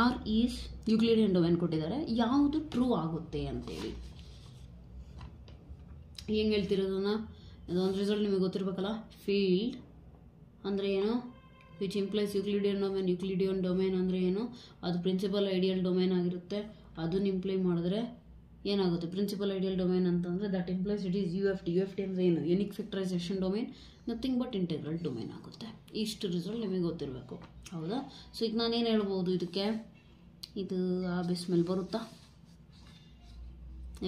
R is Euclidean domain ಕೊಟ್ಟಿದ್ದಾರೆ, ಯಾವುದು true ಆಗುತ್ತೆ ಅಂತೇಳಿ. ಹೆಂಗೆ ಹೇಳ್ತಿರೋದನ್ನ? ಇದೊಂದು ರಿಸಲ್ಟ್ ನಿಮಗೆ ಗೊತ್ತಿರಬೇಕಲ್ಲ. ಫೀಲ್ಡ್ ಅಂದರೆ ಏನು? Which implies Euclidean domain. Euclidean domain ಅಂದರೆ ಏನು? ಅದು ಪ್ರಿನ್ಸಿಪಲ್ ಐಡಿಯಲ್ ಡೊಮೈನ್ ಆಗಿರುತ್ತೆ. ಅದನ್ನ ಇಂಪ್ಲೈ ಮಾಡಿದ್ರೆ ಏನಾಗುತ್ತೆ? ಪ್ರಿನ್ಸಿಪಲ್ ಐಡಿಯಲ್ ಡೊಮೈನ್ ಅಂತಂದರೆ that implies it is U F T. U F T ಅಂದರೆ ಏನು? Unique factorisation domain, nothing but integral domain ಆಗುತ್ತೆ. ಇಷ್ಟು ರಿಸಲ್ಟ್ ನಿಮಗೆ ಗೊತ್ತಿರಬೇಕು, ಹೌದಾ? ಸೊ ಈಗ ನಾನೇನು ಹೇಳ್ಬೋದು ಇದಕ್ಕೆ? ಇದು ಆ ಬೇಸ್ ಮೇಲೆ ಬರುತ್ತಾ?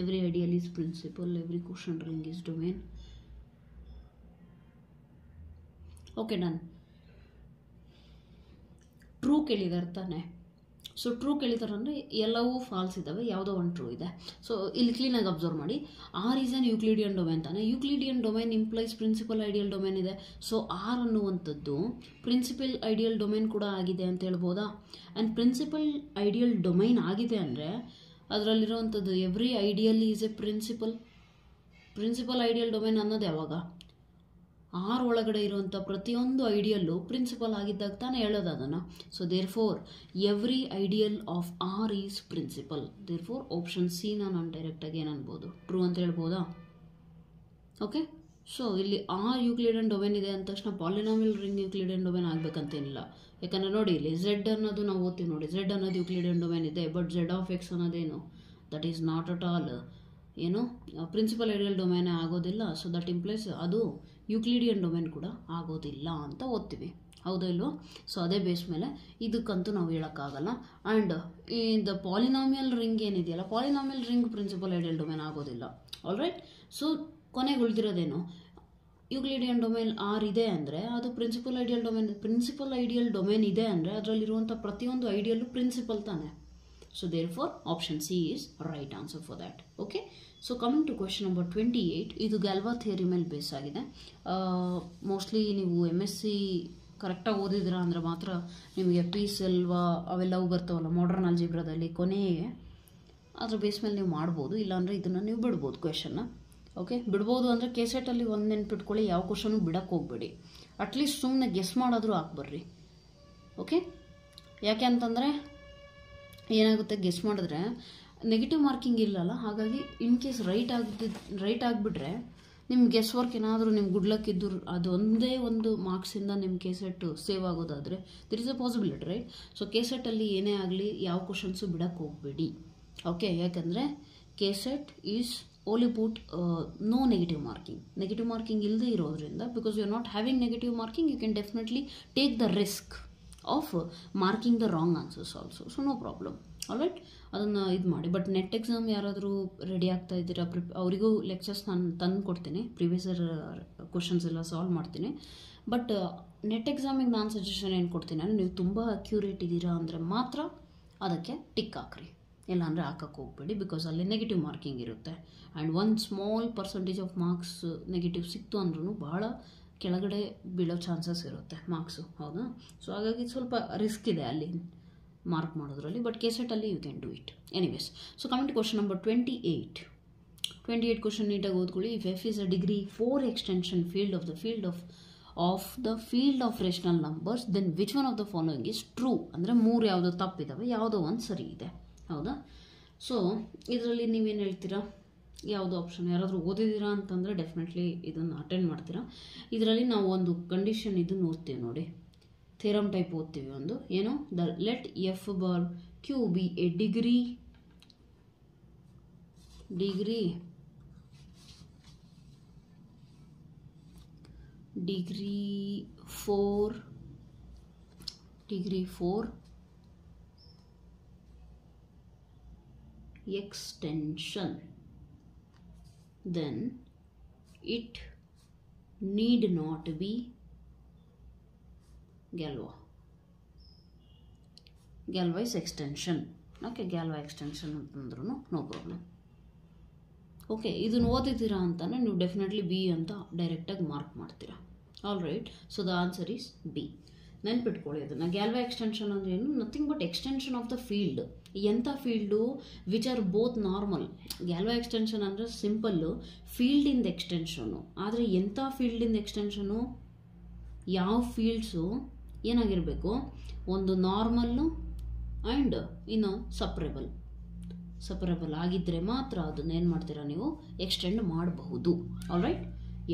Every ideal is principal, every quotient ring is domain. Okay, done. True ಕೇಳಿದಾರೆ ತಾನೆ? ಸೊ ಟ್ರೂ ಕೇಳಿದಾರೆ ಅಂದರೆ ಎಲ್ಲವೂ ಫಾಲ್ಸ್ ಇದ್ದಾವೆ, ಯಾವುದೋ ಒಂದು ಟ್ರೂ ಇದೆ. ಸೊ ಇಲ್ಲಿ ಕ್ಲೀನಾಗಿ ಅಬ್ಸರ್ವ್ ಮಾಡಿ. R is an Euclidean domain ತಾನೆ. Euclidean domain implies principal ideal domain ಇದೆ. ಸೊ ಆರ್ ಅನ್ನುವಂಥದ್ದು ಪ್ರಿನ್ಸಿಪಲ್ ಐಡಿಯಲ್ ಡೊಮೈನ್ ಕೂಡ ಆಗಿದೆ ಅಂತ ಹೇಳ್ಬೋದಾ? ಆ್ಯಂಡ್ ಪ್ರಿನ್ಸಿಪಲ್ ಐಡಿಯಲ್ ಡೊಮೈನ್ ಆಗಿದೆ ಅಂದರೆ ಅದರಲ್ಲಿರುವಂಥದ್ದು every ideal is a principal ideal domain ಅನ್ನೋದು ಯಾವಾಗ? ಆರ್ ಒಳಗಡೆ ಇರುವಂಥ ಪ್ರತಿಯೊಂದು ಐಡಿಯಲ್ಲು ಪ್ರಿನ್ಸಿಪಲ್ ಆಗಿದ್ದಾಗ ತಾನೇ ಹೇಳೋದು ಅದನ್ನು. So therefore every ideal of R is principal. Therefore option C ನಾನು ಡೈರೆಕ್ಟಾಗಿ ಏನು ಅನ್ಬೋದು? ಟ್ರೂ ಅಂತ ಹೇಳ್ಬೋದಾ? ಓಕೆ, ಸೊ ಇಲ್ಲಿ ಆರ್ ಯೂಕ್ಲಿಡಿಯನ್ ಡೊಮೈನ್ ಇದೆ ಅಂದ ತಕ್ಷಣ ಪಾಲಿನಾಮಿಯಲ್ ರಿಂಗ್ ಯೂಕ್ಲಿಡಿಯನ್ ಡೊಮೈನ್ ಆಗಬೇಕಂತೇನಿಲ್ಲ. ಯಾಕಂದರೆ ನೋಡಿ, ಇಲ್ಲಿ ಝೆಡ್ ಅನ್ನೋದು ನಾವು ಓದ್ತೀವಿ ನೋಡಿ, ಝೆಡ್ ಅನ್ನೋದು ಯೂಕ್ಲಿಡಿಯನ್ ಡೊಮೈನ್ ಇದೆ. ಬಟ್ ಝೆಡ್ ಆಫ್ ಎಕ್ಸ್ ಅನ್ನೋದೇನು? That is not at all ಏನು ಪ್ರಿನ್ಸಿಪಲ್ ಐಡಿಯಲ್ ಡೊಮೈನೇ ಆಗೋದಿಲ್ಲ. ಸೊ ದಟ್ ಇಂಪ್ಲೈಸ್ ಅದು ಯೂಕ್ಲಿಡಿಯನ್ ಡೊಮೈನ್ ಕೂಡ ಆಗೋದಿಲ್ಲ ಅಂತ ಓದ್ತೀವಿ, ಹೌದಾ ಇಲ್ವೋ? ಸೊ ಅದೇ ಬೇಸ್ ಮೇಲೆ ಇದಕ್ಕಂತೂ ನಾವು ಹೇಳೋಕ್ಕಾಗಲ್ಲ. ಆ್ಯಂಡ್ ಈ ದ ಪಾಲಿನಾಮಿಯಲ್ ರಿಂಗ್ ಏನಿದೆಯಲ್ಲ, polynomial ring principal ideal domain ಆಗೋದಿಲ್ಲ. All right. ಸೊ ಕೊನೆಗೆ ಉಳಿದಿರೋದೇನು? ಯೂಕ್ಲಿಡಿಯನ್ ಡೊಮೈನ್ ಆರ್ ಇದೆ ಅಂದರೆ ಅದು principal ideal domain. Principal ideal domain ಇದೆ ಅಂದರೆ ಅದರಲ್ಲಿರುವಂಥ ಪ್ರತಿಯೊಂದು ಐಡಿಯಲ್ಲು ಪ್ರಿನ್ಸಿಪಲ್ ತಾನೆ. So therefore option C is right answer for that. Okay, so coming to question number 28, ಇದು ಗ್ಯಾಲ್ವಾ ಥಿಯರಿ ಮೇಲೆ ಬೇಸ್ ಆಗಿದೆ. ಮೋಸ್ಟ್ಲಿ ನೀವು MSc ಕರೆಕ್ಟಾಗಿ ಓದಿದ್ರ ಅಂದರೆ ಮಾತ್ರ ನಿಮಗೆ ಪೀಸ್ ಅಲ್ವಾ ಅವೆಲ್ಲವೂ ಬರ್ತಾವಲ್ಲ ಮಾಡರ್ನ್ ಆಲ್ಜಿಬ್ರಾದಲ್ಲಿ ಕೊನೆಗೆ, ಅದ್ರ ಬೇಸ್ ಮೇಲೆ ನೀವು ಮಾಡ್ಬೋದು. ಇಲ್ಲಾಂದರೆ ಇದನ್ನು ನೀವು ಬಿಡ್ಬೋದು ಕ್ವೆಶನ್ನ. ಓಕೆ, ಬಿಡ್ಬೋದು ಅಂದರೆ ಕೇಸೆಟಲ್ಲಿ ಒಂದು ನೆನ್ಪಿಟ್ಕೊಳ್ಳಿ, ಯಾವ ಕ್ವಶನು ಬಿಡಕ್ಕೆ ಹೋಗ್ಬೇಡಿ. ಅಟ್ಲೀಸ್ಟ್ ಸುಮ್ಮನೆ ಗೆಸ್ ಮಾಡೋದ್ರೂ ಹಾಕ್ಬರ್ರಿ. ಓಕೆ, ಯಾಕೆ ಅಂತಂದರೆ ಏನಾಗುತ್ತೆ, ಗೆಸ್ ಮಾಡಿದ್ರೆ ನೆಗೆಟಿವ್ ಮಾರ್ಕಿಂಗ್ ಇಲ್ಲಲ್ಲ. ಹಾಗಾಗಿ ಇನ್ ಕೇಸ್ ರೈಟ್ ಆಗಿಬಿಟ್ರೆ ನಿಮ್ಮ ಗೆಸ್ ವರ್ಕ್ ಏನಾದರೂ ನಿಮ್ಮ ಗುಡ್ ಲಕ್ ಇದ್ದು ಅದು ಒಂದೇ ಒಂದು ಮಾರ್ಕ್ಸಿಂದ ನಿಮ್ಮ ಕೇಸೆಟ್ ಸೇವ್ ಆಗೋದಾದರೆ there is a possibility, right? So ಕೇಸೆಟ್ಟಲ್ಲಿ ಏನೇ ಆಗಲಿ ಯಾವ ಕ್ವಶನ್ಸು ಬಿಡಕ್ಕೆ ಹೋಗಬೇಡಿ. ಓಕೆ, ಯಾಕಂದರೆ KSET is only put no negative marking ಇಲ್ಲದೆ ಇರೋದ್ರಿಂದ, because you are not having negative marking, you can definitely take the risk of marking the wrong answers also. So no problem. Alright, ಅದನ್ನು ಇದು ಮಾಡಿ. But NET exam ಯಾರಾದರೂ ready ಆಗ್ತಾ ಇದ್ದೀರಾ, ಅವರಿಗೂ lectures ನಾನು ತಂದು ಕೊಡ್ತೀನಿ, ಪ್ರಿವಿಯಸ್ ಇಯರ್ ಕ್ವಶನ್ಸ್ ಎಲ್ಲ ಸಾಲ್ವ್ ಮಾಡ್ತೀನಿ. ಬಟ್ ನೆಟ್ ಎಕ್ಸಾಮಿಗೆ ನಾನು ಸಜೆಷನ್ ಏನು ಕೊಡ್ತೀನಿ ಅಂದರೆ, ನೀವು ತುಂಬ ಅಕ್ಯುರೇಟ್ ಇದ್ದೀರಾ ಅಂದರೆ ಮಾತ್ರ ಅದಕ್ಕೆ ಟಿಕ್ ಹಾಕ್ರಿ, ಇಲ್ಲಾಂದರೆ ಹಾಕಕ್ಕೆ ಹೋಗ್ಬೇಡಿ. ಬಿಕಾಸ್ ಅಲ್ಲಿ ನೆಗೆಟಿವ್ ಮಾರ್ಕಿಂಗ್ ಇರುತ್ತೆ. ಆ್ಯಂಡ್ ಒಂದು small percentage of marks negative ಸಿಕ್ತು ಅಂದ್ರೂ ಬಹಳ ಕೆಳಗಡೆ ಬೀಳೋ ಚಾನ್ಸಸ್ ಇರುತ್ತೆ ಮಾರ್ಕ್ಸು, ಹೌದಾ? ಸೊ ಹಾಗಾಗಿ ಸ್ವಲ್ಪ ರಿಸ್ಕ್ ಇದೆ ಅಲ್ಲಿ ಮಾರ್ಕ್ ಮಾಡೋದ್ರಲ್ಲಿ. ಬಟ್ ಕೇಸೆಟಲ್ಲಿ you can do it anyways. So coming to question number 28 question ನೀಟಾಗಿ ಓದ್ಕೊಳ್ಳಿ. If F is a degree 4 extension field of the field of rational numbers, then which one of the following is true? ಅಂದರೆ 3 ಯಾವುದೋ ತಪ್ಪಿದ್ದಾವೆ, ಯಾವುದೋ ಒಂದು ಸರಿ ಇದೆ, ಹೌದಾ? So ಇದರಲ್ಲಿ ನೀವೇನು ಹೇಳ್ತೀರಾ? ಯಾವುದು ಆಪ್ಷನ್? ಯಾರಾದರೂ ಓದಿದ್ದೀರಾ ಅಂತಂದರೆ ಡೆಫಿನೆಟ್ಲಿ ಇದನ್ನು ಅಟೆಂಡ್ ಮಾಡ್ತೀರಾ. ಇದರಲ್ಲಿ ನಾವು ಒಂದು ಕಂಡೀಷನ್ ಇದನ್ನು ಓದ್ತೀವಿ ನೋಡಿ, ಥಿಯರಮ್ ಟೈಪ್ ಓದ್ತೀವಿ ಒಂದು. ಏನು? The let F bar Q be a degree 4 extension, then it need not be Galois extension. Okay, Galois extension ಅಂತಂದ್ರೂ ನೋ ಪ್ರಾಬ್ಲಮ್. ಓಕೆ, ಇದನ್ನು ಓದಿದ್ದೀರಾ ಅಂತಾನೆ ನೀವು ಡೆಫಿನೆಟ್ಲಿ ಬಿ ಅಂತ ಡೈರೆಕ್ಟಾಗಿ ಮಾರ್ಕ್ ಮಾಡ್ತೀರಾ. All right, so the answer is B. ನೆನ್ಪಿಟ್ಕೊಳ್ಳಿ ಅದನ್ನು. Galois extension ಅಂದರೆ ಏನು? Nothing but extension of the field. ಎಂಥ field? Which are both normal. Galois extension ಅಂದರೆ ಸಿಂಪಲ್ಲು ಫೀಲ್ಡಿಂದ ಎಕ್ಸ್ಟೆನ್ಷನು. ಆದರೆ ಎಂಥ ಫೀಲ್ಡಿಂದ ಎಕ್ಸ್ಟೆನ್ಷನು? ಯಾವ ಫೀಲ್ಡ್ಸು ಏನಾಗಿರಬೇಕು? ಒಂದು ನಾರ್ಮಲ್ಲು ಆ್ಯಂಡ್ ಇನ್ನು ಸಪರೇಬಲ್ ಆಗಿದ್ದರೆ ಮಾತ್ರ ಅದನ್ನ ಏನು ಮಾಡ್ತೀರಾ ನೀವು? ಎಕ್ಸ್ಟೆಂಡ್ ಮಾಡಬಹುದು. Alright,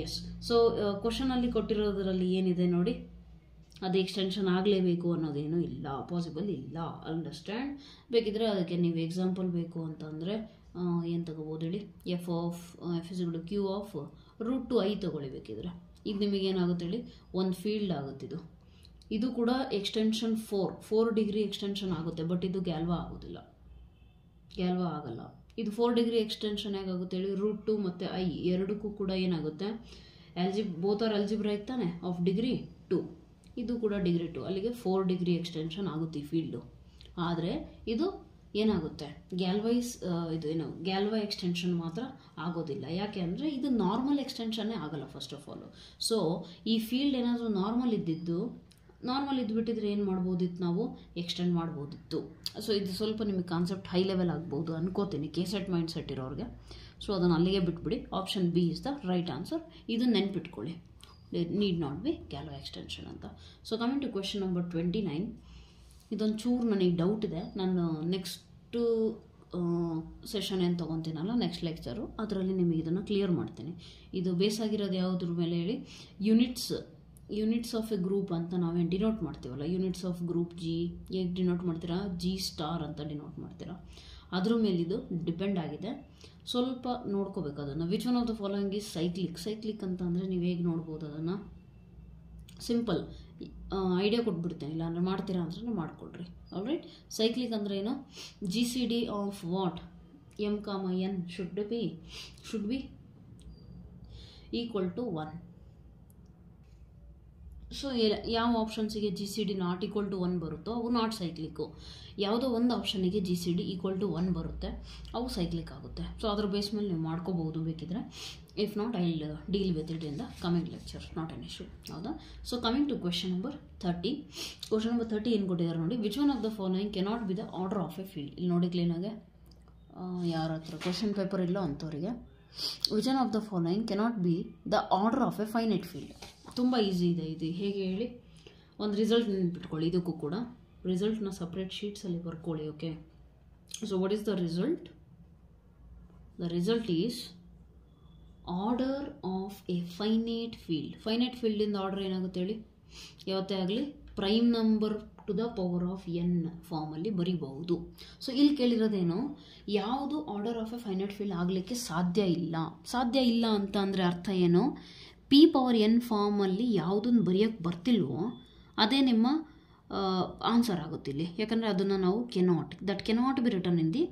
yes. ಸೊ ಕ್ವಶನಲ್ಲಿ ಕೊಟ್ಟಿರೋದ್ರಲ್ಲಿ ಏನಿದೆ ನೋಡಿ, ಅದು ಎಕ್ಸ್ಟೆನ್ಷನ್ ಆಗಲೇಬೇಕು ಅನ್ನೋದೇನು ಇಲ್ಲ, ಪಾಸಿಬಲ್ ಇಲ್ಲ. ಅಂಡರ್ಸ್ಟ್ಯಾಂಡ್? ಬೇಕಿದ್ರೆ ಅದಕ್ಕೆ ನೀವು ಎಕ್ಸಾಂಪಲ್ ಬೇಕು ಅಂತಂದರೆ ಏನು ತಗೋಬೋದು ಹೇಳಿ? F is equal to Q of √2i ತಗೊಳ್ಳಿ ಬೇಕಿದ್ರೆ. ಈಗ ನಿಮಗೇನಾಗುತ್ತೆ ಹೇಳಿ? ಒಂದು ಫೀಲ್ಡ್ ಆಗುತ್ತಿದ್ದು. ಇದು ಕೂಡ ಎಕ್ಸ್ಟೆನ್ಷನ್ 4 ಡಿಗ್ರಿ ಎಕ್ಸ್ಟೆನ್ಷನ್ ಆಗುತ್ತೆ. ಬಟ್ ಇದು ಗ್ಯಾಲ್ವಾ ಆಗೋದಿಲ್ಲ, ಗ್ಯಾಲ್ವಾ ಆಗಲ್ಲ. ಇದು 4 ಡಿಗ್ರಿ ಎಕ್ಸ್ಟೆನ್ಷನ್ ಹೇಗಾಗುತ್ತೆ ಹೇಳಿ? √2 ಮತ್ತು i ಎರಡಕ್ಕೂ ಕೂಡ ಏನಾಗುತ್ತೆ? ಬೋತ್ ಆರ್ ಅಲ್ಜಿಬ್ರಾಯಿಕ್ ತಾನೆ, ಆಫ್ ಡಿಗ್ರಿ 2. ಇದು ಕೂಡ ಡಿಗ್ರಿ 2, ಅಲ್ಲಿಗೆ 4 ಡಿಗ್ರಿ ಎಕ್ಸ್ಟೆನ್ಷನ್ ಆಗುತ್ತೆ ಈ ಫೀಲ್ಡು. ಆದರೆ ಇದು ಏನಾಗುತ್ತೆ? ಗ್ಯಾಲ್ವಾ ಎಕ್ಸ್ಟೆನ್ಷನ್ ಮಾತ್ರ ಆಗೋದಿಲ್ಲ. ಯಾಕೆ ಅಂದರೆ ಇದು ನಾರ್ಮಲ್ ಎಕ್ಸ್ಟೆನ್ಷನ್ನೇ ಆಗಲ್ಲ ಫಸ್ಟ್ ಆಫ್ ಆಲು. ಸೊ ಈ ಫೀಲ್ಡ್ ಏನಾದರೂ ನಾರ್ಮಲ್ ಇದ್ಬಿಟ್ಟಿದ್ರೆ ಏನು ಮಾಡ್ಬೋದಿತ್ತು? ನಾವು ಎಕ್ಸ್ಟೆಂಡ್ ಮಾಡ್ಬೋದಿತ್ತು. ಸೊ ಇದು ಸ್ವಲ್ಪ ನಿಮಗೆ ಕಾನ್ಸೆಪ್ಟ್ ಹೈ ಲೆವೆಲ್ ಆಗ್ಬೋದು ಅನ್ಕೋತೀನಿ ಕೇಸೆಟ್ ಮೈಂಡ್ ಸೆಟ್ ಇರೋರಿಗೆ. ಸೊ ಅದನ್ನು ಅಲ್ಲಿಗೆ ಬಿಟ್ಬಿಡಿ. Option B is the right answer. ಇದು ನೆನ್ಪಿಟ್ಕೊಳ್ಳಿ, need not be Galois extension ಅಂತ. So coming to question number 29. ಇದೊಂದು ಚೂರು ನನಗೆ ಡೌಟ್ ಇದೆ. ನಾನು ನೆಕ್ಸ್ಟು ಸೆಷನ್ ಏನು ತೊಗೊತೀನಲ್ಲ, ನೆಕ್ಸ್ಟ್ ಲೆಕ್ಚರು, ಅದರಲ್ಲಿ ನಿಮಗೆ ಇದನ್ನು ಕ್ಲಿಯರ್ ಮಾಡ್ತೀನಿ. ಇದು ಬೇಸಾಗಿರೋದು ಯಾವುದ್ರ ಮೇಲೆ ಹೇಳಿ? ಯೂನಿಟ್ಸ್ ಆಫ್ ಎ ಗ್ರೂಪ್ ಅಂತ ನಾವೇನು ಡಿನೋಟ್ ಮಾಡ್ತೀವಲ್ಲ, ಯೂನಿಟ್ಸ್ ಆಫ್ ಗ್ರೂಪ್ ಜಿ ಹೇಗೆ ಡಿನೋಟ್ ಮಾಡ್ತೀರಾ? G* ಅಂತ ಡಿನೋಟ್ ಮಾಡ್ತೀರಾ. ಅದ್ರ ಮೇಲೆ ಇದು ಡಿಪೆಂಡ್ ಆಗಿದೆ. ಸ್ವಲ್ಪ ನೋಡ್ಕೋಬೇಕು ಅದನ್ನು. Which one of the following is cyclic ಅಂತ ಅಂದರೆ ನೀವು ಹೇಗೆ ನೋಡ್ಬೋದು ಅದನ್ನು? ಸಿಂಪಲ್ ಐಡಿಯಾ ಕೊಟ್ಬಿಡ್ತೇನೆ, ಇಲ್ಲ ಅಂದರೆ ಮಾಡ್ತೀರಾ ಅಂದ್ರೆ ಮಾಡ್ಕೊಳ್ರಿ. ಆಲ್ರೈಟ್, ಸೈಕ್ಲಿಕ್ ಅಂದರೆ ಏನು? GCD of what? M, N should be equal to 1. So ಯಾವ ಆಪ್ಷನ್ಸಿಗೆ GCD ನಾಟ್ ಈಕ್ವಲ್ ಟು 1 ಬರುತ್ತೋ ಅವು ನಾಟ್ ಸೈಕ್ಲಿಕ್ಕು. ಯಾವುದೋ ಒಂದು ಆಪ್ಷನಿಗೆ GCD ಈಕ್ವಲ್ ಟು 1 ಬರುತ್ತೆ, ಅವು ಸೈಕ್ಲಿಕ್ ಆಗುತ್ತೆ. ಸೊ ಅದ್ರ ಬೇಸ್ ಮೇಲೆ ನೀವು ಮಾಡ್ಕೋಬಹುದು ಬೇಕಿದ್ರೆ. If not I will deal with it in the coming lecture, not an issue. ಹೌದಾ? So coming to question number 30. Question number 30 ಏನು ಕೊಟ್ಟಿದ್ದಾರೆ ನೋಡಿ? Which one of the following cannot be the order of a field. ಇಲ್ಲಿ ನೋಡಿ ಕ್ಲೀನಾಗೆ, ಯಾರ ಹತ್ರ question paper ಇಲ್ಲೋ ಅಂಥವ್ರಿಗೆ. Which one of the following cannot be the order of a finite field. ತುಂಬ ಈಸಿ ಇದೆ ಇದು. ಹೇಗೆ ಹೇಳಿ? ಒಂದು ರಿಸಲ್ಟ್ ನೆನ್ಪಿಟ್ಕೊಳ್ಳಿ. ಇದಕ್ಕೂ ಕೂಡ ರಿಸಲ್ಟ್ನ ಸಪ್ರೇಟ್ ಶೀಟ್ಸಲ್ಲಿ ಬರ್ಕೊಳ್ಳಿ. Okay, so what is the result? The result is order of a finite field. Finite ಫೀಲ್ಡಿಂದ ಆರ್ಡರ್ ಏನಾಗುತ್ತೆ ಹೇಳಿ? ಯಾವತ್ತೇ ಆಗಲಿ prime number to the power of n ಫಾರ್ಮಲ್ಲಿ ಬರೀಬಹುದು. ಸೊ ಇಲ್ಲಿ ಕೇಳಿರೋದೇನು? ಯಾವುದು order of a finite field ಆಗಲಿಕ್ಕೆ ಸಾಧ್ಯ ಇಲ್ಲ ಅಂತ ಅಂದರೆ ಅರ್ಥ ಏನು? P⁴n ಫಾರ್ಮಲ್ಲಿ ಯಾವುದನ್ನು ಬರೆಯೋಕ್ಕೆ ಬರ್ತಿಲ್ವೋ ಅದೇ ನಿಮ್ಮ ಆನ್ಸರ್ ಆಗುತ್ತಿಲ್ಲಿ. ಯಾಕಂದರೆ ಅದನ್ನು ನಾವು cannot be written in the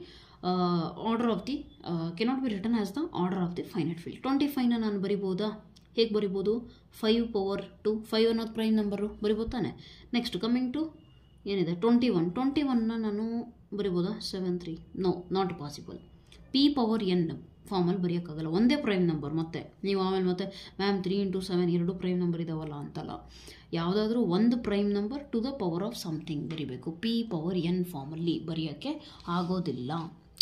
order of the cannot be written as the order of the finite field. 25ನ ನಾನು ಬರಿಬೋದಾ? ಹೇಗೆ ಬರಿಬೋದು? 5⁴2. 5 ಅನ್ನೋದು ಪ್ರೈಮ್ ನಂಬರು, ಬರಿಬೋದು ತಾನೆ. ನೆಕ್ಸ್ಟ್ ಕಮಿಂಗ್ ಟು ಏನಿದೆ 21ನ ನಾನು ಬರಿಬೋದಾ? 7 3. No, not possible. P⁴n ಫಾರ್ಮಲ್ಲಿ ಬರೆಯೋಕ್ಕಾಗಲ್ಲ, ಒಂದೇ ಪ್ರೈಮ್ ನಂಬರ್. ಮತ್ತೆ ನೀವು ಆಮೇಲೆ ಮತ್ತೆ ಮ್ಯಾಮ್ 3 × 7 2 ಪ್ರೈಮ್ ನಂಬರ್ ಇದಾವಲ್ಲ ಅಂತಲ್ಲ. ಯಾವುದಾದ್ರೂ ಒಂದು prime number to the power of something ಬರಿಬೇಕು. P⁴n ಫಾರ್ಮಲ್ಲಿ ಬರೆಯೋಕ್ಕೆ ಆಗೋದಿಲ್ಲ.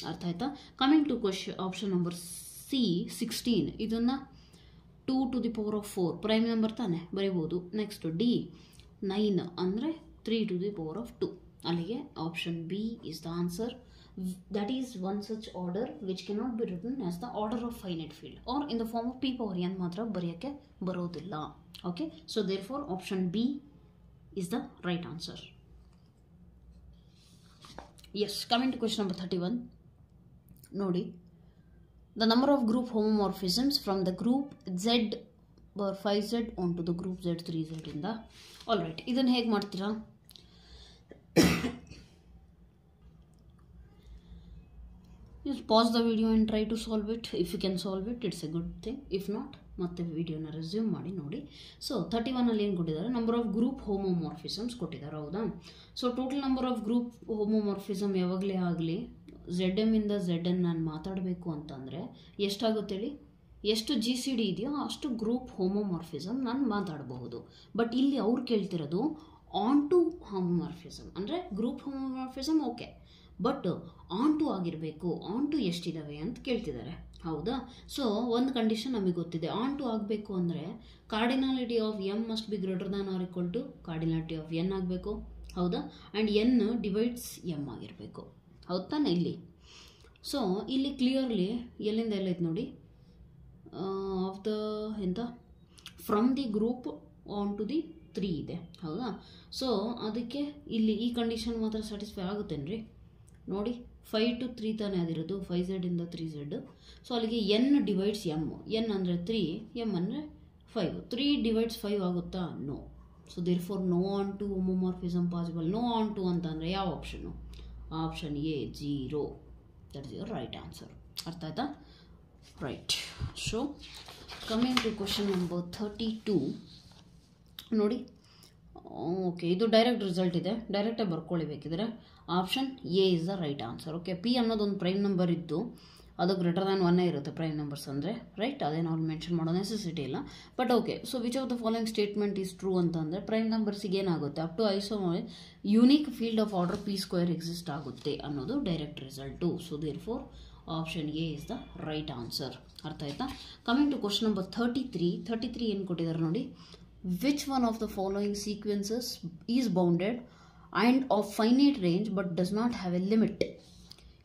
ಅರ್ಥ ಆಯ್ತಾ? Coming to option number C 16. ಇದನ್ನು 2 to the power of 4 prime number ತಾನೆ, ಬರಿಬೋದು. ನೆಕ್ಸ್ಟ್ D 9 ಅಂದರೆ 3 to the power of 2. ಅಲ್ಲಿಗೆ option B is the answer. That is one such order which cannot be written as the order of finite field or in the form of P⁴n ಮಾತ್ರ ಬರೆಯೋಕ್ಕೆ ಬರೋದಿಲ್ಲ. Okay, so therefore option B is the right answer. Yes, coming to question number 31. ನೋಡಿ, the number of group homomorphisms from the group Z were 5Z onto the group Z 3Z ಇಂದ. All right, ಇದನ್ನು ಹೇಗೆ ಮಾಡ್ತೀರಾ? Just pause the video and try to solve it. If you can solve it, it's a good thing. If not, ಮತ್ತೆ ವಿಡಿಯೋನ resume ಮಾಡಿ ನೋಡಿ. So 31ಅಲ್ಲಿ ಏನು ಕೊಟ್ಟಿದ್ದಾರೆ? ನಂಬರ್ ಆಫ್ ಗ್ರೂಪ್ ಹೋಮೋಮಾರ್ಫಿಸಮ್ಸ್ ಕೊಟ್ಟಿದ್ದಾರೆ. ಹೌದಾ? So total number of group homomorphism ಯಾವಾಗಲೇ ಆಗಲಿ ZM ಇಂದ ZN ನಾನು ಮಾತಾಡಬೇಕು ಅಂತಂದರೆ ಎಷ್ಟಾಗುತ್ತೆ ಹೇಳಿ? ಎಷ್ಟು GCD ಇದೆಯೋ ಅಷ್ಟು ಗ್ರೂಪ್ ಹೋಮೋಮಾರ್ಫಿಸಮ್ ನಾನು ಮಾತಾಡಬಹುದು. ಬಟ್ ಇಲ್ಲಿ ಅವ್ರು ಕೇಳ್ತಿರೋದು ಆನ್ ಟು ಹೋಮೋಮಾರ್ಫಿಸಮ್ ಅಂದರೆ group homomorphism okay, but onto ಆಗಿರಬೇಕು. ಆನ್ ಟು ಎಷ್ಟಿದ್ದಾವೆ ಅಂತ ಕೇಳ್ತಿದ್ದಾರೆ, ಹೌದಾ? ಸೊ ಒಂದು ಕಂಡೀಷನ್ ನಮಗೆ ಗೊತ್ತಿದೆ, ಆನ್ ಟು ಆಗಬೇಕು ಅಂದರೆ cardinality of M must be greater than or equal to cardinality of N ಆಗಬೇಕು, ಹೌದಾ? ಆ್ಯಂಡ್ ಎನ್ ಡಿವೈಡ್ಸ್ ಎಮ್ ಆಗಿರಬೇಕು, ಹೌದು ತಾನೆ? ಇಲ್ಲಿ ಸೊ ಇಲ್ಲಿ ಕ್ಲಿಯರ್ಲಿ ಎಲ್ಲಿಂದ ಎಲ್ಲೈತೆ ನೋಡಿ, ಆಫ್ ದ ಎಂತ from the group onto the 3 ಇದೆ, ಹೌದಾ? ಸೊ ಅದಕ್ಕೆ ಇಲ್ಲಿ ಈ ಕಂಡೀಷನ್ ಮಾತ್ರ ಸ್ಯಾಟಿಸ್ಫೈ ಆಗುತ್ತೇನ್ರಿ? ನೋಡಿ 5 to 3 ತಾನೇ ಅದಿರೋದು, 5z ಇಂದ 3z. ಸೊ ಅಲ್ಲಿಗೆ ಎನ್ ಡಿವೈಡ್ಸ್ ಎಮ್, ಎನ್ ಅಂದರೆ 3, ಎಮ್ ಅಂದರೆ 5. 3 ಡಿವೈಡ್ಸ್ 5 ಆಗುತ್ತಾ? No. So therefore no onto homomorphism possible. No onto ಅಂತಂದರೆ ಯಾವ option? Option A 0. That is your right answer. ಅರ್ಥ ಆಯ್ತಾ? Right. So coming to question number 32 ನೋಡಿ. Okay, ಇದು direct result ಇದೆ, ಡೈರೆಕ್ಟಾಗಿ ಬರ್ಕೊಳ್ಳಿ ಬೇಕಿದ್ರೆ. Option A is the right answer. Okay, P ಅನ್ನೋದೊಂದು ಪ್ರೈಮ್ ನಂಬರ್ ಇದ್ದು ಅದು ಗ್ರೇಟರ್ ದ್ಯಾನ್ 1 ಇರುತ್ತೆ ಪ್ರೈಮ್ ನಂಬರ್ಸ್ ಅಂದರೆ, ರೈಟ್? ಅದೇನು ಅವ್ರು ಮೆನ್ಷನ್ ಮಾಡೋ ನೆಸೆಸಿಟಿ ಇಲ್ಲ. But okay, so which of the following statement is true ಅಂತಂದರೆ ಪ್ರೈಮ್ ನಂಬರ್ಸಿಗೆ ಏನಾಗುತ್ತೆ, up to isomorphic unique field of order p² exist ಆಗುತ್ತೆ ಅನ್ನೋದು direct result. So therefore option A is the right answer. ಅರ್ಥ ಆಯ್ತಾ? Coming to question number 33 ಏನು ಕೊಟ್ಟಿದ್ದಾರೆ ನೋಡಿ. Which one of the following sequences is bounded and of finite range but does not have a limit?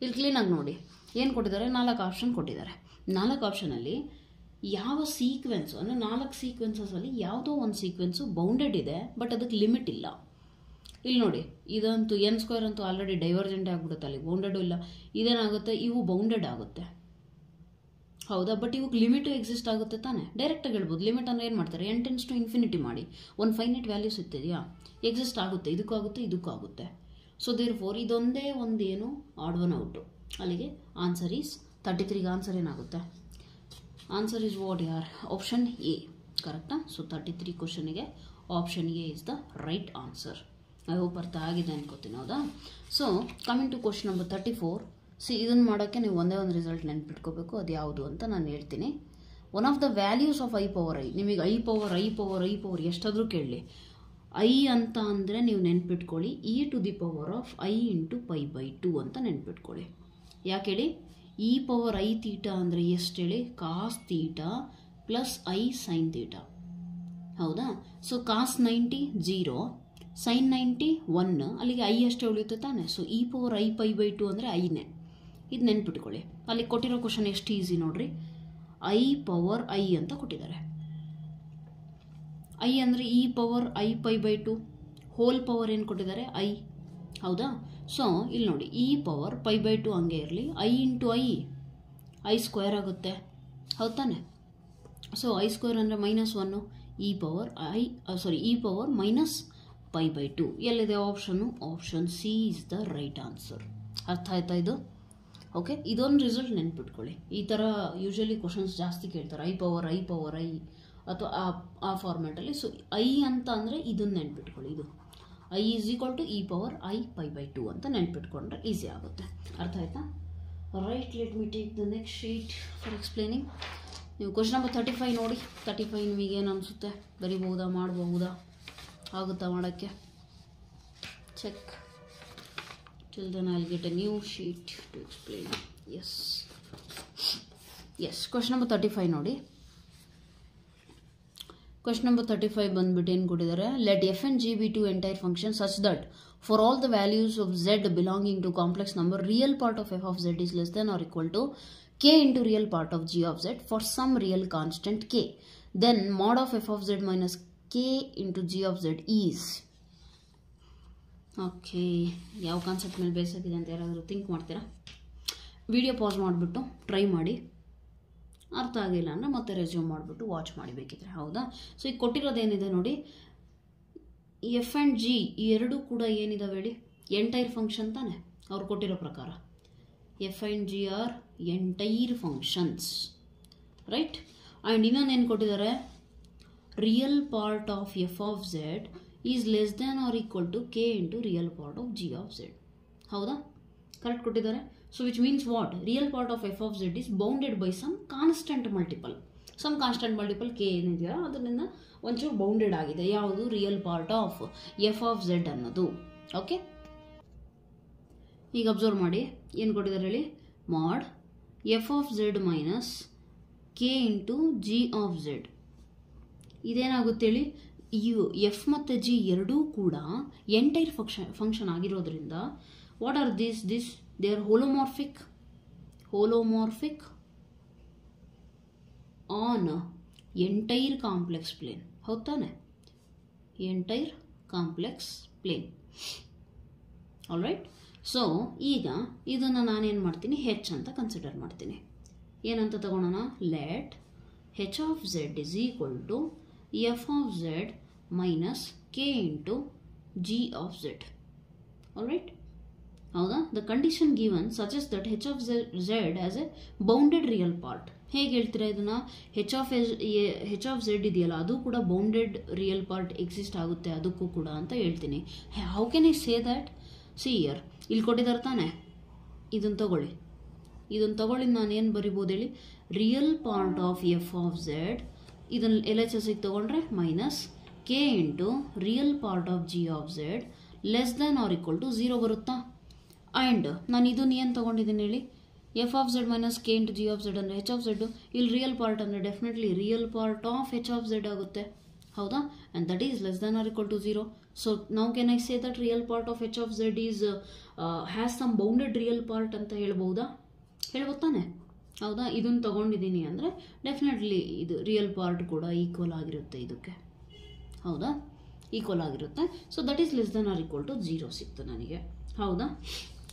ಇಲ್ಲಿ ಕ್ಲೀನಾಗಿ ನೋಡಿ ಏನು ಕೊಟ್ಟಿದ್ದಾರೆ, 4 ಆಪ್ಷನ್ ಕೊಟ್ಟಿದ್ದಾರೆ. 4 ಆಪ್ಷನಲ್ಲಿ ಯಾವ ಸೀಕ್ವೆನ್ಸು ಅಂದರೆ 4 ಸೀಕ್ವೆನ್ಸಸಲ್ಲಿ ಯಾವುದೋ ಒಂದು ಸೀಕ್ವೆನ್ಸು ಬೌಂಡೆಡ್ ಇದೆ ಬಟ್ ಅದಕ್ಕೆ ಲಿಮಿಟ್ ಇಲ್ಲ. ಇಲ್ಲಿ ನೋಡಿ, ಇದಂತೂ n² ಅಂತೂ ಆಲ್ರೆಡಿ ಡೈವರ್ಜೆಂಟ್ ಆಗಿಬಿಡುತ್ತೆ, ಅಲ್ಲಿ ಬೌಂಡೆಡು ಇಲ್ಲ. ಇದೇನಾಗುತ್ತೆ, ಇವು ಬೌಂಡೆಡ್ ಆಗುತ್ತೆ, ಹೌದಾ? ಬಟ್ ಇವಾಗ ಲಿಮಿಟು ಎಕ್ಸಿಸ್ಟ್ ಆಗುತ್ತೆ ತಾನೆ? ಡೈರೆಕ್ಟಾಗಿ ಹೇಳ್ಬೋದು. ಲಿಮಿಟ್ ಅಂದರೆ ಏನು ಮಾಡ್ತಾರೆ, n → ∞ ಮಾಡಿ ಒಂದು ಫೈನೈಟ್ ವ್ಯಾಲ್ಯೂಸ್ ಇರ್ತಿದೆಯಾ, ಎಕ್ಸಿಸ್ಟ್ ಆಗುತ್ತೆ, ಇದಕ್ಕೂ ಆಗುತ್ತೆ ಇದಕ್ಕೂ ಆಗುತ್ತೆ. ಸೊ ದೇರ್ ಫೋರ್ ಇದೊಂದೇ ಒಂದೇನು ಆಡ್ ಒನ್ ಔಟು. ಅಲ್ಲಿಗೆ ಆನ್ಸರ್ ಈಸ್ 33ಗೆ ಆನ್ಸರ್ ಏನಾಗುತ್ತೆ? ಆನ್ಸರ್ ಈಸ್ ವಾಟ್ ಯಾರ್? ಆಪ್ಷನ್ ಎ, ಕರೆಕ್ಟಾ? ಸೊ 33 ಕ್ವಶನಿಗೆ option A is the right answer. I hope ಅರ್ಥ ಆಗಿದೆ ಅನ್ಕೋತೀನಿ, ಹೌದಾ? So coming to question number 34. ಇದನ್ನು ಮಾಡೋಕ್ಕೆ ನೀವು ಒಂದೇ ಒಂದು ರಿಸಲ್ಟ್ ನೆನ್ಪಿಟ್ಕೋಬೇಕು, ಅದು ಯಾವುದು ಅಂತ ನಾನು ಹೇಳ್ತೀನಿ. One of the values of i power i, ನಿಮಗೆ i ಪವರ್ ಎಷ್ಟಾದರೂ ಕೇಳಲಿ, i ಅಂತ ಅಂದರೆ ನೀವು ನೆನ್ಪಿಟ್ಕೊಳ್ಳಿ e to the power of i into π/2 ಅಂತ ನೆನ್ಪಿಟ್ಕೊಳ್ಳಿ. ಯಾಕೆ ಹೇಳಿ? e ಪವರ್ i ಥೀಟಾ ಅಂದರೆ ಎಷ್ಟು ಹೇಳಿ? Cos theta plus i sine theta, ಹೌದಾ? ಸೊ ಕಾಸ್ 90 0, ಸೈನ್ 90 1, ಅಲ್ಲಿಗೆ i ಅಷ್ಟೇ ಉಳಿಯುತ್ತೆ ತಾನೆ? ಸೊ e ಪವರ್ i π/2 ಅಂದರೆ iನೇ. ಇದು ನೆನ್ಪಿಟ್ಕೊಳ್ಳಿ. ಅಲ್ಲಿ ಕೊಟ್ಟಿರೋ ಕ್ವಶನ್ ಎಷ್ಟು ಈಸಿ ನೋಡ್ರಿ, i ಪವರ್ i ಅಂತ ಕೊಟ್ಟಿದ್ದಾರೆ. i ಅಂದರೆ e power i π/2, whole power ಏನು ಕೊಟ್ಟಿದ್ದಾರೆ? i, ಹೌದಾ? ಸೊ ಇಲ್ಲಿ ನೋಡಿ, e ಪವರ್ π/2 ಹಂಗೆ ಇರಲಿ, i ಇಂಟು i² ಆಗುತ್ತೆ, ಹೌದು ತಾನೆ? ಸೊ i² ಅಂದರೆ -1, e ಪವರ್ ಮೈನಸ್ π/2. ಎಲ್ಲಿದೆ ಆಪ್ಷನ್ನು? Option C is the right answer. ಅರ್ಥ ಆಯ್ತಾ ಇದು? ಓಕೆ, ಇದೊಂದು ರಿಸಲ್ಟ್ ನೆನ್ಪಿಟ್ಕೊಳ್ಳಿ. ಈ ಥರ ಯೂಶಲಿ ಕ್ವಶನ್ಸ್ ಜಾಸ್ತಿ ಕೇಳ್ತಾರೆ, i ಪವರ್ i ಅಥವಾ ಆ ಫಾರ್ಮ್ಯಾಟಲ್ಲಿ. ಸೊ i ಅಂತ ಅಂದರೆ ಇದನ್ನು ನೆನ್ಪಿಟ್ಕೊಳ್ಳಿ, ಇದು i is equal to e power i π/2 ಅಂತ ನೆನ್ಪಿಟ್ಕೊಂಡ್ರೆ ಈಸಿ ಆಗುತ್ತೆ. ಅರ್ಥ ಆಯ್ತಾ? Right, let me take the next sheet for explaining. ನೀವು ಕ್ವಶನ್ ನಂಬರ್ 35 ನೋಡಿ. 35 ನಿಮಗೆ ಏನು ಅನಿಸುತ್ತೆ, ಬರಿಬಹುದಾ, ಮಾಡಬಹುದಾ, ಆಗುತ್ತಾ ಮಾಡೋಕ್ಕೆ? Check. Till then I'll get a new sheet to explain. Yes. Question number 35 ನೋಡಿ. Question number 35 ಬಂದ್ಬಿಟ್ಟು ಏನು ಕೊಟ್ಟಿದ್ದಾರೆ, let f and g be two entire functions such that for all the values of z belonging to complex number, real part of f of z is less than or equal to k into real part of g of z for some real constant k. Then mod of f of z minus k into g of z is. Okay, ಯಾವ concept ಮೇಲೆ base ಆಗಿದೆ ಅಂತ ಯಾರಾದರೂ think ಮಾಡ್ತೀರಾ? Video pause ಮಾಡಿಬಿಟ್ಟು try ಮಾಡಿ, ಅರ್ಥ ಆಗಿಲ್ಲ ಅಂದರೆ ಮತ್ತೆ ರೆಸ್ಯೂಮ್ ಮಾಡಿಬಿಟ್ಟು ವಾಚ್ ಮಾಡಿ ಬೇಕಿದ್ರೆ, ಹೌದಾ? ಸೊ ಈಗ ಕೊಟ್ಟಿರೋದೇನಿದೆ ನೋಡಿ, ಎಫ್ ಆ್ಯಂಡ್ ಜಿ ಈ ಎರಡೂ ಕೂಡ ಏನಿದಾವೆ ಹೇಳಿ, ಎಂಟೈರ್ ಫಂಕ್ಷನ್ ತಾನೆ ಅವ್ರು ಕೊಟ್ಟಿರೋ ಪ್ರಕಾರ. F and G are entire functions, right? And ಇನ್ನೊಂದೇನು ಕೊಟ್ಟಿದ್ದಾರೆ, real part of F of Z is less than or equal to K into real part of G of Z, ಹೌದಾ? ಕರೆಕ್ಟ್ ಕೊಟ್ಟಿದ್ದಾರೆ. So which means what? Real part of F of Z is bounded by some constant multiple. Some constant multiple K ಏನಿದೆಯಾ ಅದರಿಂದ ಒಂಚೂರು bounded ಆಗಿದೆ. ಯಾವುದು? Real part of F of Z ಅನ್ನೋದು. Okay, ಈಗ observe ಮಾಡಿ ಏನು ಕೊಟ್ಟಿದ್ದಾರೆ ಹೇಳಿ. Mod F of Z minus K into G of Z. ಇದೇನಾಗುತ್ತೆ ಹೇಳಿ, ಇವು ಎಫ್ ಮತ್ತು ಜಿ ಎರಡೂ ಕೂಡ ಎಂಟೈರ್ ಫಂಕ್ಷನ್ ಆಗಿರೋದ್ರಿಂದ what are this they are holomorphic on entire complex plane. ಹೌದು ತಾನೆ? Entire complex plane. All right. So ಈಗ ಇದನ್ನು ನಾನೇನು ಮಾಡ್ತೀನಿ, ಹೆಚ್ ಅಂತ ಕನ್ಸಿಡರ್ ಮಾಡ್ತೀನಿ. ಏನಂತ ತಗೊಳ್ಳೋಣ? Let H of Z is equal to F of Z minus K into G of Z. All right. ಹೌದಾ? The condition given suggest that H of Z as a bounded real part. ಹೇಗೆ ಹೇಳ್ತೀರಾ ಇದನ್ನು? ಹೆಚ್ of Z ಇದೆಯಲ್ಲ ಅದು ಕೂಡ bounded real part exist ಆಗುತ್ತೆ ಅದಕ್ಕೂ ಕೂಡ ಅಂತ ಹೇಳ್ತೀನಿ. How can I say that? C here ಇಲ್ಲಿ ಕೊಟ್ಟಿದ್ದಾರೆ ತಾನೆ, ಇದನ್ನು ತಗೊಳ್ಳಿ ನಾನು ಏನು ಬರಿಬೋದು ಹೇಳಿ, real part of F of Z ಇದನ್ನು ಎಲ್ ಎಚ್ ಎಸ್ಸಿಗೆ ತೊಗೊಂಡ್ರೆ minus K into real part of G of Z less than or equal to 0 ಬರುತ್ತಾ? ಆ್ಯಂಡ್ ನಾನು ಇದನ್ನು ಏನು ತೊಗೊಂಡಿದ್ದೀನಿ ಹೇಳಿ, F of Z minus K into G of Z ಅಂದರೆ ಹೆಚ್ ಆಫ್ ಝೆಡ್. ಇಲ್ಲಿ ರಿಯಲ್ ಪಾರ್ಟ್ ಅಂದರೆ definitely real part of H of Z ಆಗುತ್ತೆ. ಹೌದಾ? And that is less than or equal to 0. So now can I say that real part of H of Z is has some bounded real part ಅಂತ ಹೇಳ್ಬೋದಾ? ಹೇಳ್ಬೋದು ತಾನೆ? ಹೌದಾ? ಇದನ್ನು ತೊಗೊಂಡಿದ್ದೀನಿ ಅಂದರೆ ಡೆಫಿನೆಟ್ಲಿ ಇದು ರಿಯಲ್ ಪಾರ್ಟ್ ಕೂಡ ಈಕ್ವಲ್ ಆಗಿರುತ್ತೆ ಇದಕ್ಕೆ. ಹೌದಾ? ಈಕ್ವಲ್ ಆಗಿರುತ್ತೆ. So that is less than or equal to 0 ಸಿಕ್ತು ನನಗೆ. ಹೌದಾ?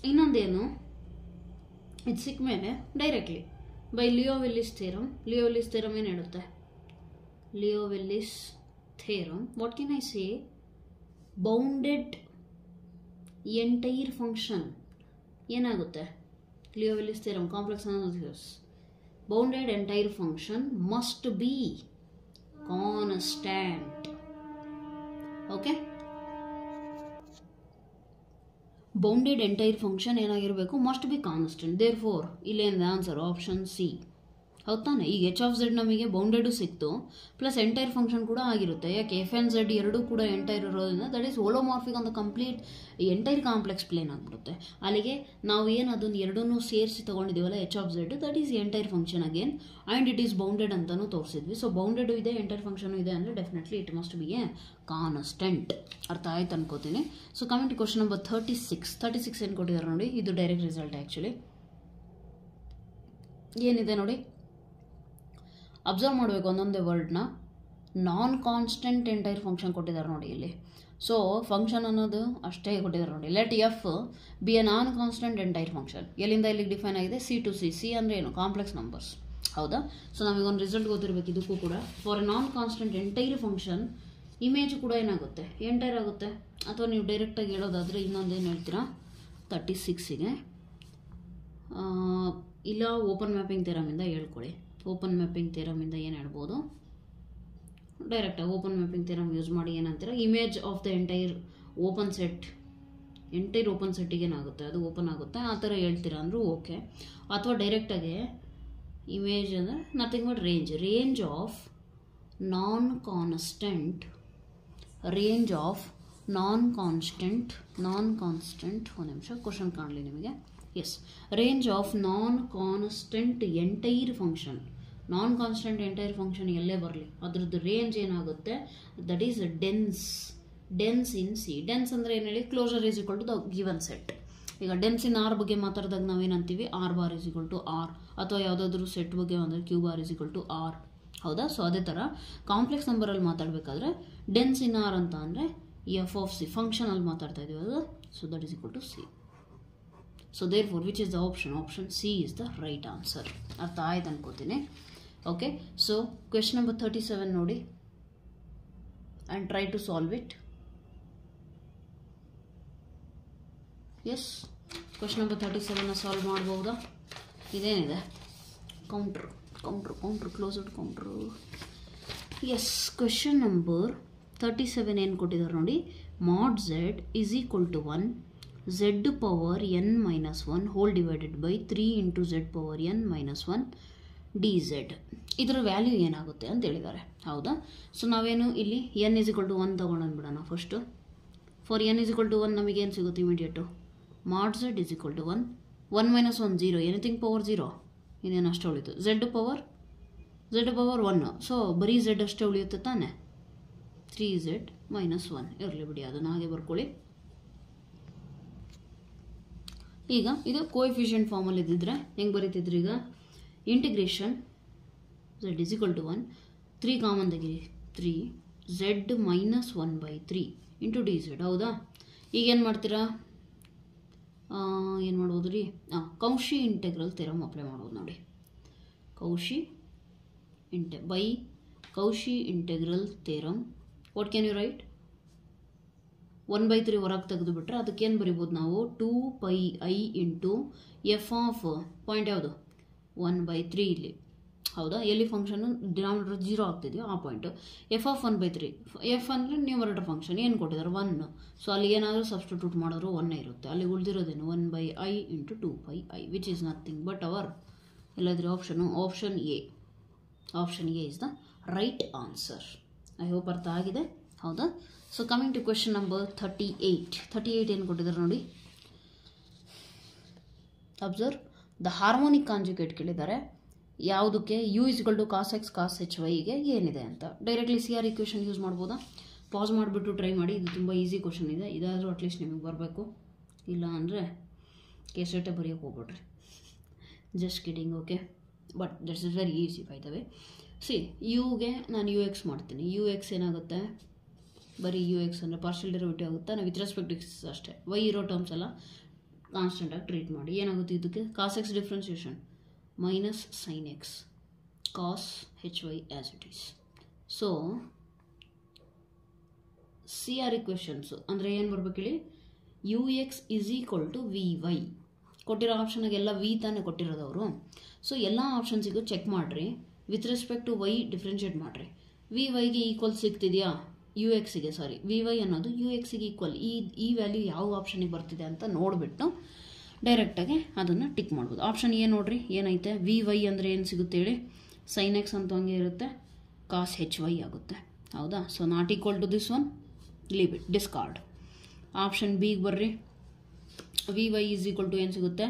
ಇನ್ನೊಂದೇನು, ಇದು ಸಿಕ್ಕ ಮೇಲೆ ಡೈರೆಕ್ಟ್ಲಿ ಬೈ ಲಿಯೋವಿಲ್ಲಿಸ್ ಥಿಯರಮ್ ಏನು ಹೇಳುತ್ತೆ? Liouville's theorem what can I say? Bounded entire function ಏನಾಗುತ್ತೆ? Liouville's theorem complex analysis. Bounded entire function must be constant. Okay, bounded entire function ಏನಾಗಿರಬೇಕು? Must be constant. Therefore ಇಲ್ಲೇನಿದೆ answer? Option C. ಹೌದು ತಾನೆ? ಈಗ H of Z ನಮಗೆ ಬೌಂಡೆಡು ಸಿಕ್ತು plus entire function ಕೂಡ ಆಗಿರುತ್ತೆ. ಯಾಕೆ? ಎಫ್ ಆ್ಯಂಡ್ ಝೆಡ್ ಎರಡೂ ಕೂಡ ಎಂಟೈರ್ ಇರೋದ್ರಿಂದ that is holomorphic on the complete entire complex plane ಆಗಿಬಿಡುತ್ತೆ. ಅಲ್ಲಿಗೆ ನಾವು ಏನು ಅದನ್ನು ಎರಡನ್ನೂ ಸೇರಿಸಿ ತೊಗೊಂಡಿದ್ದೀವಲ್ಲ H of Z, that is entire function again and it is bounded ಅಂತಲೂ ತೋರಿಸಿದ್ವಿ. ಸೊ ಬೌಂಡೆಡು ಇದೆ, ಎಂಟೈರ್ ಫಂಕ್ಷನು ಇದೆ ಅಂದರೆ definitely it must be a constant. ಅರ್ಥ ಆಯ್ತು ಅನ್ಕೋತೀನಿ. So coming to question number 36 ಏನು ಕೊಟ್ಟಿದ್ದಾರೆ ನೋಡಿ, ಇದು ಡೈರೆಕ್ಟ್ ರಿಸಲ್ಟ್ ಆ್ಯಕ್ಚುಲಿ. ಏನಿದೆ ನೋಡಿ, ಅಬ್ಸರ್ವ್ ಮಾಡಬೇಕು ಒಂದೊಂದೇ ವರ್ಡ್ನ. ನಾನ್ ಕಾನ್ಸ್ಟೆಂಟ್ ಎಂಟೈರ್ ಫಂಕ್ಷನ್ ಕೊಟ್ಟಿದ್ದಾರೆ ನೋಡಿ ಇಲ್ಲಿ. ಸೊ ಫಂಕ್ಷನ್ ಅನ್ನೋದು ಅಷ್ಟೇ ಕೊಟ್ಟಿದ್ದಾರೆ ನೋಡಿ. Let F B A non constant entire function. ಎಲ್ಲಿಂದ ಇಲ್ಲಿಗೆ ಡಿಫೈನ್ ಆಗಿದೆ? ಸಿ ಟು ಸಿ ಅಂದರೆ ಏನು? Complex numbers. ಹೌದಾ? ಸೊ ನಮಗೊಂದು ರಿಸಲ್ಟ್ ಗೊತ್ತಿರಬೇಕು ಇದಕ್ಕೂ ಕೂಡ. For A non constant entire function image ಕೂಡ ಏನಾಗುತ್ತೆ? ಎಂಟೈರ್ ಆಗುತ್ತೆ. ಅಥವಾ ನೀವು ಡೈರೆಕ್ಟಾಗಿ ಹೇಳೋದಾದರೆ ಇನ್ನೊಂದೇನು ಹೇಳ್ತೀರಾ? 36ಗೆ ಇಲ್ಲ ಓಪನ್ ಮ್ಯಾಪಿಂಗ್ ಥಿಯರಮಿಂದ ಹೇಳ್ಕೊಳ್ಳಿ. ಓಪನ್ ಮ್ಯಾಪಿಂಗ್ ಥಿಯರಮಿಂದ ಏನು ಹೇಳ್ಬೋದು? ಡೈರೆಕ್ಟಾಗಿ ಓಪನ್ ಮ್ಯಾಪಿಂಗ್ ಥಿಯರಮ್ ಯೂಸ್ ಮಾಡಿ ಏನಂತೀರ? Image of the entire open ಸೆಟ್ಟಿಗೆ ಏನಾಗುತ್ತೆ? ಅದು ಓಪನ್ ಆಗುತ್ತೆ. ಆ ಥರ ಹೇಳ್ತೀರಾ ಅಂದರೂ ಓಕೆ. ಅಥವಾ ಡೈರೆಕ್ಟಾಗಿ ಇಮೇಜ್ ಅಂದರೆ nothing but range of non constant ಒಂದು ನಿಮಿಷ ಕ್ವಶನ್ ಕಾಣಲಿ ನಿಮಗೆ. Yes, range of non constant entire function. Non constant entire function ಎಲ್ಲೇ ಬರಲಿ ಅದ್ರದ್ದು ರೇಂಜ್ ಏನಾಗುತ್ತೆ? That is dense in C. Dense ಅಂದರೆ ಏನು ಹೇಳಿ? Closure is equal to the given set. ಈಗ ಡೆನ್ಸ್ ಇನ್ ಆರ್ ಬಗ್ಗೆ ಮಾತಾಡಿದಾಗ ನಾವೇನಂತೀವಿ? R bar is equal to R. ಅಥವಾ ಯಾವುದಾದ್ರೂ ಸೆಟ್ ಬಗ್ಗೆ ಅಂದರೆ Q bar is equal to R. ಹೌದಾ? ಸೊ ಅದೇ ಥರ ಕಾಂಪ್ಲೆಕ್ಸ್ ನಂಬರಲ್ಲಿ ಮಾತಾಡಬೇಕಾದ್ರೆ ಡೆನ್ಸ್ ಇನ್ ಆರ್ ಅಂತ ಅಂದರೆ ಎಫ್ ಆಫ್ ಸಿ ಫಂಕ್ಷನಲ್ಲಿ ಮಾತಾಡ್ತಾ ಇದೀವಿ ಅದು. So that is equal to C. So therefore which is the option? Option C is the right answer. ಅರ್ಥ ಆಯ್ತು ಅನ್ಕೋತೀನಿ. ಓಕೆ, ಸೊ ಕ್ವೆಶ್ಚನ್ ನಂಬರ್ 37 ನೋಡಿ and try to solve it. Yes, question number 37ನ solve ಮಾಡ್ಬೋದಾ? ಇದೇನಿದೆ? Contour closed contour. Yes, question number 37 ಏನು ಕೊಟ್ಟಿದ್ದಾರೆ ನೋಡಿ. mod z is equal to 1 z power n minus 1 whole divided by 3 into z power n minus 1 D Z. ಇದರ value ಏನಾಗುತ್ತೆ ಅಂತ ಹೇಳಿದ್ದಾರೆ. ಹೌದಾ? ಸೊ ನಾವೇನು ಇಲ್ಲಿ n = 1 ತೊಗೊಂಡ್ಬಿಡೋಣ ಫಸ್ಟು. ಫಾರ್ n = 1 ನಮಗೆ ಏನು ಸಿಗುತ್ತೆ immediate? mod z = 1, 1 - 1 0, anything power 0, ಇನ್ನೇನು ಅಷ್ಟೇ ಉಳಿತು. z ಪವರ್ 1, ಸೊ ಬರೀ z ಅಷ್ಟೇ ಉಳಿಯುತ್ತೆ ತಾನೆ. 3z - 1 ಇರಲಿ ಬಿಡಿ, ಅದನ್ನು ಹಾಗೆ ಬರ್ಕೊಳ್ಳಿ. ಈಗ ಇದು ಕೋಎಫಿಷಿಯಂಟ್ ಫಾರ್ಮಲ್ಲಿ ಇದ್ದಿದ್ರೆ ಹೆಂಗೆ ಬರೀತಿದ್ರು? ಈಗ ಇಂಟಿಗ್ರೇಷನ್ z = 1, 3 ಕಾಮನ್ ತೆಗೀರಿ, 3z - 1/3 ಇಂಟು ಡಿ ಝೆಡ್. ಹೌದಾ? ಈಗ ಏನು ಮಾಡ್ತೀರಾ? ಏನು ಮಾಡ್ಬೋದು ರೀ? ಕೌಶಿ ಇಂಟೆಗ್ರಲ್ ಥಿಯರಮ್ ಅಪ್ಲೈ ಮಾಡ್ಬೋದು ನೋಡಿ. Cauchy integral theorem, what can you write? 1/3 ಹೊರಗೆ ತೆಗೆದು ಬಿಟ್ರೆ ಅದಕ್ಕೇನು ಬರಿಬೋದು ನಾವು? 2πi into F of point ಯಾವುದು? 1/3 ಇಲ್ಲಿ. ಹೌದಾ? ಎಲ್ಲಿ ಫಂಕ್ಷನ್ ಡಿನಾಮಿನೇಟರ್ 0 ಆಗ್ತಿದೆಯೋ ಆ ಪಾಯಿಂಟು. ಎಫ್ ಆಫ್ 1/3, ಎಫ್ ಅಂದರೆ ನ್ಯೂಮರೇಟರ್ ಫಂಕ್ಷನ್ ಏನು ಕೊಟ್ಟಿದ್ದಾರೆ? 1. ಸೊ ಅಲ್ಲಿ ಏನಾದರೂ ಸಬ್ಸ್ಟಿಟ್ಯೂಟ್ ಮಾಡಿದ್ರು 1 ಇರುತ್ತೆ. ಅಲ್ಲಿ ಉಳಿದಿರೋದೇನು? 1/i into 2πi, which is nothing but our ಎಲ್ಲಾದ್ರೆ option A. Option A is the right answer. I hope ಅರ್ಥ ಆಗಿದೆ. ಹೌದಾ? So coming to question number 38 ಏನು ಕೊಟ್ಟಿದ್ದಾರೆ ನೋಡಿ. ಅಬ್ಸರ್ವ್, ದ ಹಾರ್ಮೋನಿಕ್ ಕಾಂಜುಗೇಟ್ ಕೇಳಿದ್ದಾರೆ. ಯಾವುದಕ್ಕೆ? u = cos x cos hy ಏನಿದೆ ಅಂತ. ಡೈರೆಕ್ಟ್ಲಿ CR ಇಕ್ವೇಷನ್ ಯೂಸ್ ಮಾಡ್ಬೋದಾ? ಪಾಸ್ ಮಾಡಿಬಿಟ್ಟು ಟ್ರೈ ಮಾಡಿ. ಇದು ತುಂಬ ಈಸಿ ಕ್ವೆಶನ್ ಇದೆ. ಇದಾದರೂ ಅಟ್ಲೀಸ್ಟ್ ನಿಮಗೆ ಬರಬೇಕು. ಇಲ್ಲ ಅಂದರೆ ಕೇಸೆಟೇ ಬರೆಯೋಕೆ ಹೋಗ್ಬಿಡ್ರಿ. Just kidding, okay? But that's is very easy by the way. See, ಯುಗೆ ನಾನು UX ಮಾಡ್ತೀನಿ. UX ಏನಾಗುತ್ತೆ? ಬರೀ UX ಅಂದರೆ ಪಾರ್ಷಿಯಲ್ ಡೆರಿವೇಟಿವ್ ಆಗುತ್ತೆ. ನಾವು ವಿತ್ ರೆಸ್ಪೆಕ್ಟ್ x ಅಷ್ಟೇ. y ಇರೋ ಟರ್ಮ್ಸ್ ಎಲ್ಲ ಕಾನ್ಸ್ಟೆಂಟಾಗಿ ಟ್ರೀಟ್ ಮಾಡಿ. ಏನಾಗುತ್ತೆ ಇದಕ್ಕೆ? cos x differentiation minus sin x cos hy as it is. So CR ಇಕ್ವೇಷನ್ಸು ಅಂದರೆ ಏನು ಬರ್ಬೇಕು ಹೇಳಿ? UX = VY. ಕೊಟ್ಟಿರೋ ಆಪ್ಷನಾಗೆಲ್ಲ ವಿ ತಾನೇ ಕೊಟ್ಟಿರೋದವರು. ಸೊ ಎಲ್ಲ ಆಪ್ಷನ್ಸಿಗೂ ಚೆಕ್ ಮಾಡಿರಿ. With respect to y differentiate ಮಾಡಿರಿ. VYಗೆ ಈಕ್ವಲ್ ಸಿಗ್ತಿದೆಯಾ? UXಗೆ, ಸಾರಿ, VY ಅನ್ನೋದು UXಗೆ ಈಕ್ವಲ್. ಈ ವ್ಯಾಲ್ಯೂ ಯಾವ ಆಪ್ಷನಿಗೆ ಬರ್ತಿದೆ ಅಂತ ನೋಡಿಬಿಟ್ಟು ಡೈರೆಕ್ಟಾಗಿ ಅದನ್ನು ಟಿಕ್ ಮಾಡ್ಬೋದು. ಆಪ್ಷನ್ ಎ ನೋಡ್ರಿ ಏನೈತೆ? VY ಅಂದರೆ ಏನು ಸಿಗುತ್ತೆ ಹೇಳಿ? sin x ಅಂತೂ ಹಂಗೆ ಇರುತ್ತೆ, cos hy ಆಗುತ್ತೆ. ಹೌದಾ? So not equal to this one, leave it, discard. Option ಬಿಗೆ ಬರ್ರಿ. VY = ಏನು ಸಿಗುತ್ತೆ?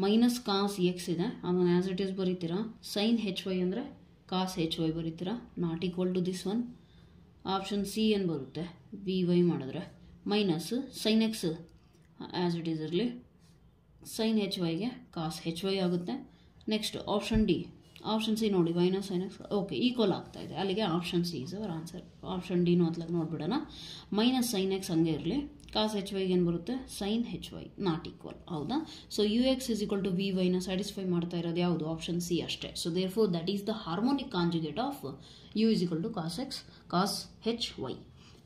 ಮೈನಸ್ cos x ಇದೆ, ಅದನ್ನು ಆ್ಯಸ್ ಇಟ್ ಈಸ್ ಬರೀತೀರಾ. sin hy ಅಂದರೆ cos hy ಬರೀತೀರಾ. Not equal to this one. Option C ಏನು ಬರುತ್ತೆ? VY ಮಾಡಿದ್ರೆ minus sin x as it is ಇರಲಿ, sin hy cos hy ಆಗುತ್ತೆ. Next option D. Option C ನೋಡಿ, minus sin x, okay, equal ಆಗ್ತಾ ಇದೆ. ಅಲ್ಲಿಗೆ option C is our answer. Option ಡಿನೂ ಅತ್ಲಾಗ ನೋಡ್ಬಿಡೋಣ. ಮೈನಸ್ sin x ಹಂಗೆ ಇರಲಿ, cos hy ಏನು ಬರುತ್ತೆ? sin hy not equal. ಹೌದಾ? ಸೊ UX = VYನ ಸ್ಯಾಟಿಸ್ಫೈ ಮಾಡ್ತಾ ಇರೋದು ಯಾವುದು? ಆಪ್ಷನ್ ಸಿ ಅಷ್ಟೇ. So therefore that is the harmonic conjugate of u = cos x cos hy.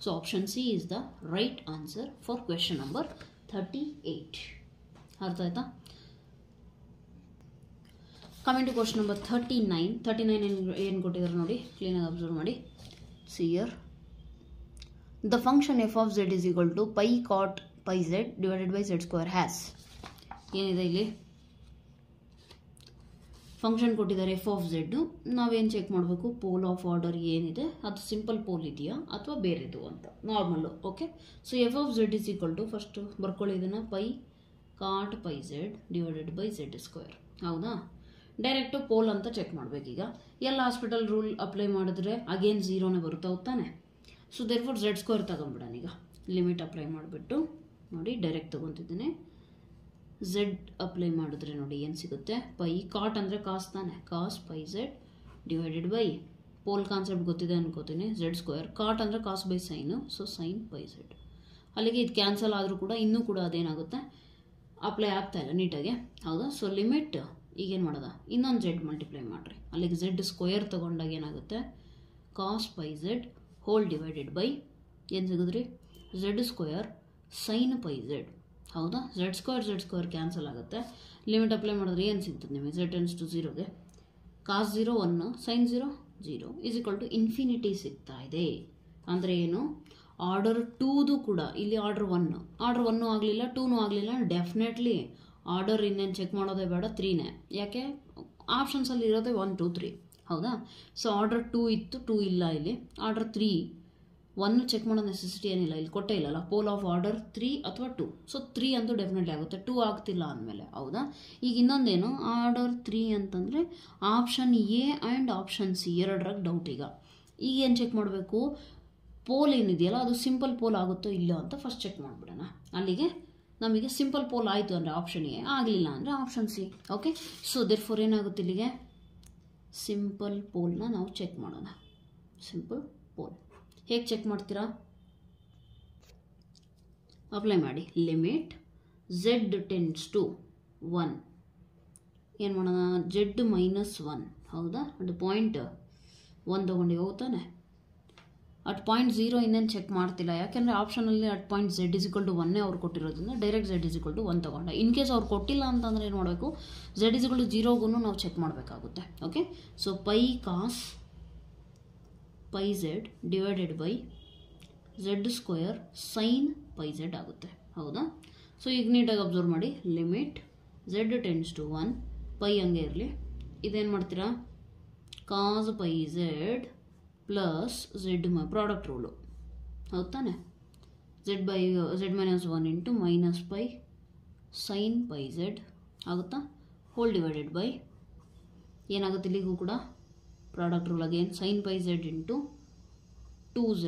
So option C is the right answer for question number 38. ಅರ್ಥ ಆಯ್ತಾ? Coming to question number 39 ಏನು ಕೊಟ್ಟಿದ್ದಾರೆ ನೋಡಿ, ಕ್ಲೀನಾಗಿ ಅಬ್ಸರ್ವ್ ಮಾಡಿ. C year, the function f of z = pi cot pi z divided by z² has. ಏನಿದೆ ಇಲ್ಲಿ? Function ಕೊಟ್ಟಿದ್ದಾರೆ f of z. ನಾವೇನು ಚೆಕ್ ಮಾಡಬೇಕು? ಪೋಲ್ ಆಫ್ ಆರ್ಡರ್ ಏನಿದೆ ಅದು ಸಿಂಪಲ್ ಪೋಲ್ ಇದೆಯಾ ಅಥವಾ ಬೇರೆದು ಅಂತ. Normal, okay? So f of z = first ಬರ್ಕೊಳ್ಳಿ ಇದನ್ನು, pi cot pi z divided by z². ಹೌದಾ? ಡೈರೆಕ್ಟು ಪೋಲ್ ಅಂತ ಚೆಕ್ ಮಾಡಬೇಕೀಗ. ಎಲ್ಲ ಹಾಸ್ಪಿಟಲ್ ರೂಲ್ ಅಪ್ಲೈ ಮಾಡಿದ್ರೆ ಅಗೇನ್ 0ನೇ ಬರುತ್ತೆ, ಹೋಗ್ತಾನೆ. So therefore z² ತಗೊಂಬಿಡೋಣ. ಈಗ ಲಿಮಿಟ್ ಅಪ್ಲೈ ಮಾಡಿಬಿಟ್ಟು ನೋಡಿ, ಡೈರೆಕ್ಟ್ ತೊಗೊತಿದ್ದೀನಿ. z ಅಪ್ಲೈ ಮಾಡಿದ್ರೆ ನೋಡಿ ಏನು ಸಿಗುತ್ತೆ? ಪೈ ಕಾಟ್ ಅಂದರೆ ಕಾಸ್ ತಾನೆ, cos pi z divided by, pole concept ಗೊತ್ತಿದೆ ಅನ್ಕೋತೀನಿ, z². ಕಾಟ್ ಅಂದರೆ cos by sine, so sin pi z. ಅಲ್ಲಿಗೆ ಇದು ಕ್ಯಾನ್ಸಲ್ ಆದರೂ ಕೂಡ ಇನ್ನೂ ಕೂಡ ಅದೇನಾಗುತ್ತೆ? ಅಪ್ಲೈ ಆಗ್ತಾ ಇಲ್ಲ ನೀಟಾಗಿ. ಹೌದಾ? ಸೊ ಲಿಮಿಟ್ ಈಗೇನು ಮಾಡೋದ? ಇನ್ನೊಂದು z ಮಲ್ಟಿಪ್ಲೈ ಮಾಡಿರಿ. ಅಲ್ಲಿಗೆ z² ತೊಗೊಂಡಾಗ ಏನಾಗುತ್ತೆ? ಕಾಸ್ pi z hole divided by ಏನು ಸಿಗೋದ್ರಿ? z² sin pi z. ಹೌದಾ? z² ಕ್ಯಾನ್ಸಲ್ ಆಗುತ್ತೆ. ಲಿಮಿಟ್ ಅಪ್ಲೈ ಮಾಡಿದ್ರೆ ಏನು ಸಿಗ್ತದೆ ನಿಮಗೆ? z → 0ಗೆ ಕಾಸ್ 0 1, sin 0 0 = ಇನ್ಫಿನಿಟಿ ಸಿಗ್ತಾ ಇದೆ. ಅಂದರೆ ಏನು? ಆರ್ಡರ್ 2ದು ಕೂಡ ಇಲ್ಲಿ ಆರ್ಡರ್ 1 ಆಗಲಿಲ್ಲ, 2ನೂ ಆಗಲಿಲ್ಲ. ಡೆಫಿನೆಟ್ಲಿ ಆರ್ಡರ್ ಇನ್ನೇನು ಚೆಕ್ ಮಾಡೋದೇ ಬೇಡ, 3ನೇ. ಯಾಕೆ? ಆಪ್ಷನ್ಸಲ್ಲಿ ಇರೋದೇ 1 2 3 ಹೌದಾ. ಸೊ ಆರ್ಡರ್ 2 ಇತ್ತು, 2 ಇಲ್ಲ ಇಲ್ಲಿ. ಆರ್ಡರ್ 3 1 ಚೆಕ್ ಮಾಡೋ ನೆಸೆಸಿಟಿ ಏನಿಲ್ಲ, ಇಲ್ಲಿ ಕೊಟ್ಟೇ ಇಲ್ಲಲ್ಲ. ಪೋಲ್ ಆಫ್ ಆರ್ಡರ್ 3 ಅಥವಾ 2. ಸೊ 3 ಅಂತೂ ಡೆಫಿನೆಟ್ಲಿ ಆಗುತ್ತೆ, 2 ಆಗ್ತಿಲ್ಲ ಅಂದಮೇಲೆ ಹೌದಾ. ಈಗ ಇನ್ನೊಂದೇನು, ಆರ್ಡರ್ 3 ಅಂತಂದರೆ option A and option C ಎರಡರಾಗ ಡೌಟ್. ಈಗ ಏನು ಚೆಕ್ ಮಾಡಬೇಕು, ಪೋಲ್ ಏನಿದೆಯಲ್ಲ ಅದು ಸಿಂಪಲ್ ಪೋಲ್ ಆಗುತ್ತೋ ಇಲ್ಲ ಅಂತ ಫಸ್ಟ್ ಚೆಕ್ ಮಾಡಿಬಿಡೋಣ. ಅಲ್ಲಿಗೆ ನಮಗೆ ಸಿಂಪಲ್ ಪೋಲ್ ಆಯಿತು ಅಂದರೆ ಆಪ್ಷನ್ ಎ, ಆಗಲಿಲ್ಲ ಅಂದರೆ option C. Okay, so therefore ಏನಾಗುತ್ತೆ ಇಲ್ಲಿಗೆ, ಸಿಂಪಲ್ ಪೋಲ್ನ ನಾವು ಚೆಕ್ ಮಾಡೋಣ. ಸಿಂಪಲ್ ಪೋಲ್ ಹೇಗೆ ಚೆಕ್ ಮಾಡ್ತೀರಾ, ಅಪ್ಲೈ ಮಾಡಿ. ಲಿಮಿಟ್ z ಟೆಂಡ್ಸ್ ಟು 1, ಏನು ಮಾಡೋಣ, z -1 ಹೌದಾ. ಅದು ಪಾಯಿಂಟ್ 1 ತೊಗೊಂಡು ಹೋಗ್ತಾನೆ. ಅಟ್ ಪಾಯಿಂಟ್ 0 ಇನ್ನೇನು ಚೆಕ್ ಮಾಡ್ತಿಲ್ಲ, ಯಾಕೆಂದರೆ ಆಪ್ಷನಲ್ಲಿ ಅಟ್ ಪಾಯಿಂಟ್ z = 1 ಅವ್ರು ಕೊಟ್ಟಿರೋದ್ರಿಂದ ಡೈರೆಕ್ಟ್ z = 1 ತೊಗೊಂಡೆ. ಇನ್ ಕೇಸ್ ಅವ್ರು ಕೊಟ್ಟಿಲ್ಲ ಅಂತಂದರೆ ಏನು ಮಾಡಬೇಕು, z = 0ಗೂ ನಾವು ಚೆಕ್ ಮಾಡಬೇಕಾಗುತ್ತೆ. Okay, so pi cos pi z divided by z² sine pi z ಆಗುತ್ತೆ ಹೌದಾ. ಸೊ ಈಗ ನೀಟಾಗಿ ಅಬ್ಸರ್ವ್ ಮಾಡಿ. Limit z tends to 1, pi ಹಂಗೆ ಇರಲಿ. ಇದೇನು ಮಾಡ್ತೀರಾ, cos pi z plus z product rule ಹೌದು ತಾನೆ. z -1 into minus pi sine pi z ಆಗುತ್ತಾ, ಹೋಲ್ ಡಿವೈಡೆಡ್ ಬೈ ಏನಾಗುತ್ತೆ ಇಲ್ಲಿಗೂ ಕೂಡ product rule again sine pi z into 2z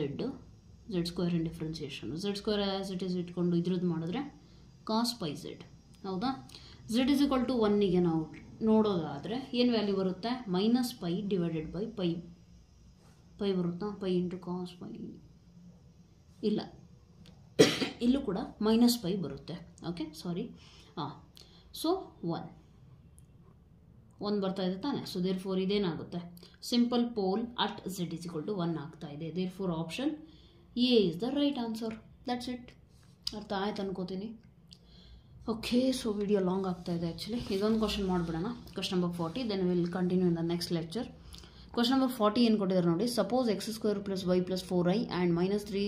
z² in differentiation. z² as it is ಇಟ್ಕೊಂಡು ಇದ್ರದ್ದು ಮಾಡಿದ್ರೆ cos pi z ಹೌದಾ. z = 1ಗೆ ನಾವು ನೋಡೋದಾದರೆ ಏನು ವ್ಯಾಲ್ಯೂ ಬರುತ್ತೆ, minus pi divided by pi ಬರುತ್ತಾ, ಪೈ ಇಂಟು ಕಾಸ್ ಪೈ ಇಲ್ಲ, ಇಲ್ಲೂ ಕೂಡ ಮೈನಸ್ ಪೈ ಬರುತ್ತೆ. ಓಕೆ ಸಾರಿ, ಸೊ 1 ಬರ್ತಾ ಇದೆ ತಾನೆ. ಸೊ ದೇರ್ ಫೋರ್ ಇದೇನಾಗುತ್ತೆ, ಸಿಂಪಲ್ ಪೋಲ್ ಅಟ್ z = 1 ಆಗ್ತಾ ಇದೆ. Therefore option A is the right answer. That's it. ಅರ್ಥ ಆಯ್ತು ಅನ್ಕೋತೀನಿ. ಓಕೆ, ಸೊ ವಿಡಿಯೋ ಲಾಂಗ್ ಆಗ್ತಾ ಇದೆ ಆ್ಯಕ್ಚುಲಿ. ಇದೊಂದು ಕ್ವಶನ್ ಮಾಡಿಬಿಡೋಣ, question number 40, then will continue in the next lecture. Question number 40 ಏನು ಕೊಟ್ಟಿದ್ದಾರೆ ನೋಡಿ. Suppose x² + y + 4i and -3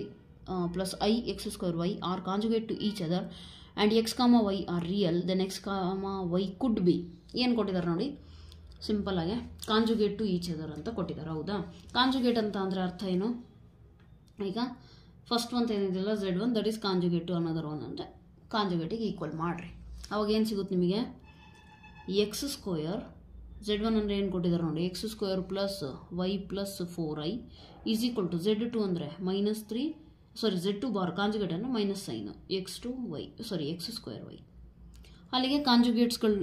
+ i x² y are conjugate to each other and x, y are real, then x, y could be. ಏನು ಕೊಟ್ಟಿದ್ದಾರೆ ನೋಡಿ, simple ಆಗಿ conjugate to each other ಅಂತ ಕೊಟ್ಟಿದ್ದಾರೆ ಹೌದಾ. ಕಾಂಜುಗೇಟ್ ಅಂತ ಅಂದರೆ ಅರ್ಥ ಏನು, ಈಗ ಫಸ್ಟ್ ಒಂದು ಏನಿದೆಯಲ್ಲ z1 that is conjugate to another one ಅಂದರೆ ಕಾಂಜುಗೇಟಿಗೆ ಈಕ್ವಲ್ ಮಾಡಿರಿ. ಅವಾಗ ಏನು ಸಿಗುತ್ತೆ ನಿಮಗೆ, x² z1 ಅಂದರೆ ಏನು ಕೊಟ್ಟಿದ್ದಾರೆ ನೋಡಿ, x² + y + 4i is equal to z2 ಅಂದರೆ -3 z2 ಬಾರ್ ಕಾಂಜುಗೇಟ್ ಅಂದರೆ minus sign x2 y x² y. ಅಲ್ಲಿಗೆ ಕಾಂಜುಗೇಟ್ಸ್ಗಳು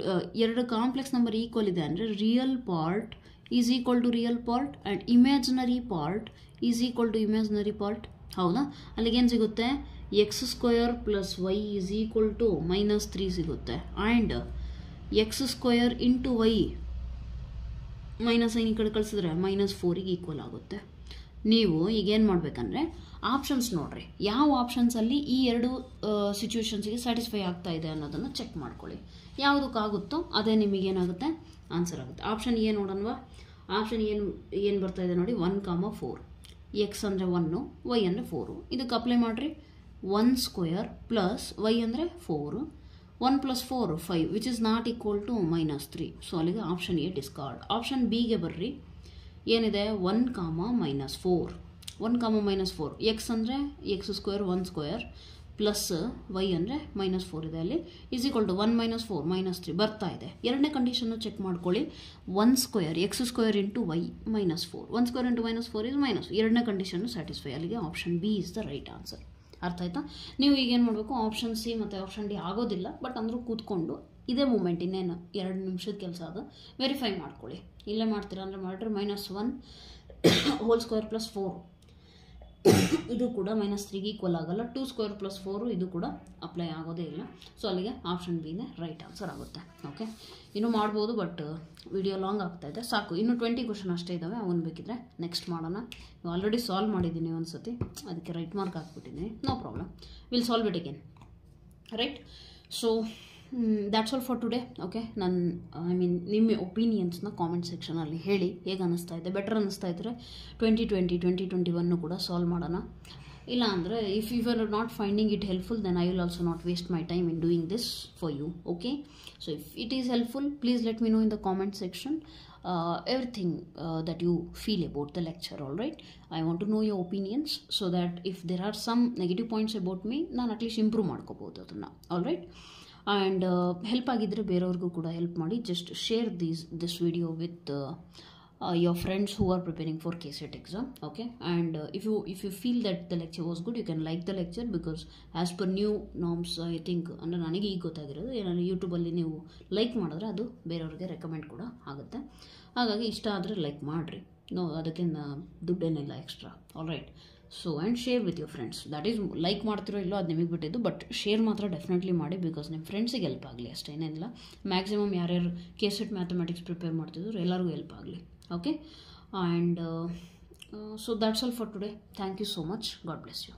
ಎರಡು ಕಾಂಪ್ಲೆಕ್ಸ್ ನಂಬರ್ ಈಕ್ವಲ್ ಇದೆ ಅಂದರೆ real part is equal to real part and imaginary part is equal to imaginary part ಹೌದಾ. ಅಲ್ಲಿಗೇನು ಸಿಗುತ್ತೆ, x² + y is equal to -3 ಸಿಗುತ್ತೆ and x² into y minus sign ಈ ಕಡೆ ಕಳಿಸಿದ್ರೆ -4ಗೆ ಈಕ್ವಲ್ ಆಗುತ್ತೆ. ನೀವು ಈಗೇನು ಮಾಡಬೇಕಂದ್ರೆ ಆಪ್ಷನ್ಸ್ ನೋಡ್ರಿ, ಯಾವ ಆಪ್ಷನ್ಸಲ್ಲಿ ಈ ಎರಡು ಸಿಚುವೇಶನ್ಸ್ಗೆ ಸ್ಯಾಟಿಸ್ಫೈ ಆಗ್ತಾ ಇದೆ ಅನ್ನೋದನ್ನು ಚೆಕ್ ಮಾಡ್ಕೊಳ್ಳಿ. ಯಾವುದಕ್ಕಾಗುತ್ತೋ ಅದೇ ನಿಮಗೇನಾಗುತ್ತೆ ಆನ್ಸರ್ ಆಗುತ್ತೆ. ಆಪ್ಷನ್ ಎ ನೋಡೋಣವಾ. ಆಪ್ಷನ್ ಏನು ಬರ್ತಾ ಇದೆ ನೋಡಿ, 1, 4, ಎಕ್ಸ್ ಅಂದರೆ 1, ವೈ ಅಂದರೆ 4. ಇದಕ್ಕೆ ಅಪ್ಲೈ ಮಾಡಿರಿ. 1² + y ಅಂದರೆ 4, 1 + 4 5 which is not equal to -3. So ಅಲ್ಲಿಗೆ ಆಪ್ಷನ್ ಎ ಡಿಸ್ಕಾರ್ಡ್. ಆಪ್ಷನ್ ಬಿಗೆ ಬರ್ರಿ. ಏನಿದೆ 1, -4, 1, -4 ಎಕ್ಸ್ ಅಂದರೆ x² 1² ಪ್ಲಸ್ ವೈ ಅಂದರೆ -4 ಇದೆ ಅಲ್ಲಿ ಈಸ್ ಈಕ್ವಲ್ ಟು 1 - 4 -3 ಬರ್ತಾ ಇದೆ. ಎರಡನೇ ಕಂಡೀಷನ್ನು ಚೆಕ್ ಮಾಡ್ಕೊಳ್ಳಿ. 1² x² into Y -4, 1² into -4 is -. ಎರಡನೇ ಕಂಡೀಷನ್ನು ಸ್ಯಾಟಿಸ್ಫೈ. ಅಲ್ಲಿಗೆ option B is the right answer. ಅರ್ಥ ಆಯ್ತಾ. ನೀವು ಈಗೇನು ಮಾಡಬೇಕು, ಆಪ್ಷನ್ ಸಿ ಮತ್ತು ಆಪ್ಷನ್ ಡಿ ಆಗೋದಿಲ್ಲ, ಬಟ್ ಅಂದರೂ ಕೂತ್ಕೊಂಡು ಇದೇ ಮೂಮೆಂಟ್ ಇನ್ನೇನು 2 ನಿಮಿಷದ ಕೆಲಸ ಅದು ವೆರಿಫೈ ಮಾಡ್ಕೊಳ್ಳಿ. ಇಲ್ಲೇ ಮಾಡ್ತೀರಾ ಅಂದರೆ ಮಾಡಿದ್ರೆ -1² + 4 ಇದು ಕೂಡ -3ಗೆ ಈಕ್ವಲ್ ಆಗಲ್ಲ. 2² + 4 ಇದು ಕೂಡ ಅಪ್ಲೈ ಆಗೋದೇ ಇಲ್ಲ. ಸೊ ಅಲ್ಲಿಗೆ ಆಪ್ಷನ್ ಬಿನೇ ರೈಟ್ ಆನ್ಸರ್ ಆಗುತ್ತೆ. ಓಕೆ, ಇನ್ನೂ ಮಾಡ್ಬೋದು ಬಟ್ ವಿಡಿಯೋ ಲಾಂಗ್ ಆಗ್ತಾ ಇದೆ. ಸಾಕು, ಇನ್ನೂ 20 ಕ್ವಶನ್ ಅಷ್ಟೇ ಇದ್ದಾವೆ. ಅವನು ಬೇಕಿದ್ರೆ ನೆಕ್ಸ್ಟ್ ಮಾಡೋಣ. ಆಲ್ರೆಡಿ ಸಾಲ್ವ್ ಮಾಡಿದ್ದೀನಿ ಒಂದು ಸತಿ, ಅದಕ್ಕೆ ರೈಟ್ ಮಾರ್ಕ್ ಹಾಕ್ಬಿಟ್ಟಿದ್ದೀನಿ. No problem, will solve it again. Right. So that's all for today. Okay, ನಿಮ್ಮ ಒಪಿನಿಯನ್ಸ್ನ ಕಾಮೆಂಟ್ ಸೆಕ್ಷನಲ್ಲಿ ಹೇಳಿ. ಹೇಗೆ ಅನ್ನಿಸ್ತಾ ಇದೆ, ಬೆಟರ್ ಅನ್ನಿಸ್ತಾ ಇದ್ದರೆ 2020, 2021 ಕೂಡ ಸಾಲ್ವ್ ಮಾಡೋಣ. ಇಲ್ಲ ಅಂದರೆ if you are not finding it helpful then I will also not waste my time in doing this for you. Okay, so if it is helpful please let me know in the comment section everything that you feel about the lecture. All right, I want to know your opinions so that if there are some negative points about me ನಾನು at least improve ಮಾಡ್ಕೋಬಹುದು ಅದನ್ನು. all right, and help ಆಗಿದ್ರೆ ಬೇರೆಯವ್ರಿಗೂ ಕೂಡ help ಮಾಡಿ. just share this video with your friends who are preparing for KCET exam. okay, and if you feel that the lecture was good, you can like the lecture, because as per new norms I think ಅಂದರೆ ನನಗೆ ಈಗ ಗೊತ್ತಾಗಿರೋದು ಏನಾದ್ರು ಯೂಟ್ಯೂಬಲ್ಲಿ ನೀವು like ಮಾಡಿದ್ರೆ ಅದು ಬೇರೆಯವ್ರಿಗೆ recommend ಕೂಡ ಆಗುತ್ತೆ. ಹಾಗಾಗಿ ಇಷ್ಟ ಆದರೆ ಲೈಕ್ ಮಾಡಿರಿ, ಅದಕ್ಕೆ ದುಡ್ಡೇನಿಲ್ಲ extra. All right, so and share with your friends. That is like ಮಾಡ್ತಿರೋ ಇಲ್ಲೋ ಅದು ನಿಮಗೆ ಬಿಟ್ಟಿದ್ದು, ಬಟ್ ಶೇರ್ ಮಾತ್ರ ಡೆಫಿನೆಟ್ಲಿ ಮಾಡಿ, ಬಿಕಾಸ್ ನಿಮ್ಮ ಫ್ರೆಂಡ್ಸಿಗೆ ಹೆಲ್ಪ್ ಆಗಲಿ ಅಷ್ಟೇನಿಲ್ಲ. ಮ್ಯಾಕ್ಸಿಮಮ್ ಯಾರ್ಯಾರು KCET ಮ್ಯಾಥಮೆಟಿಕ್ಸ್ ಪ್ರಿಪೇರ್ ಮಾಡ್ತಿದ್ರು ಎಲ್ಲರಿಗೂ ಹೆಲ್ಪ್ ಆಗಲಿ. okay, and so that's all for today. Thank you so much. God bless you.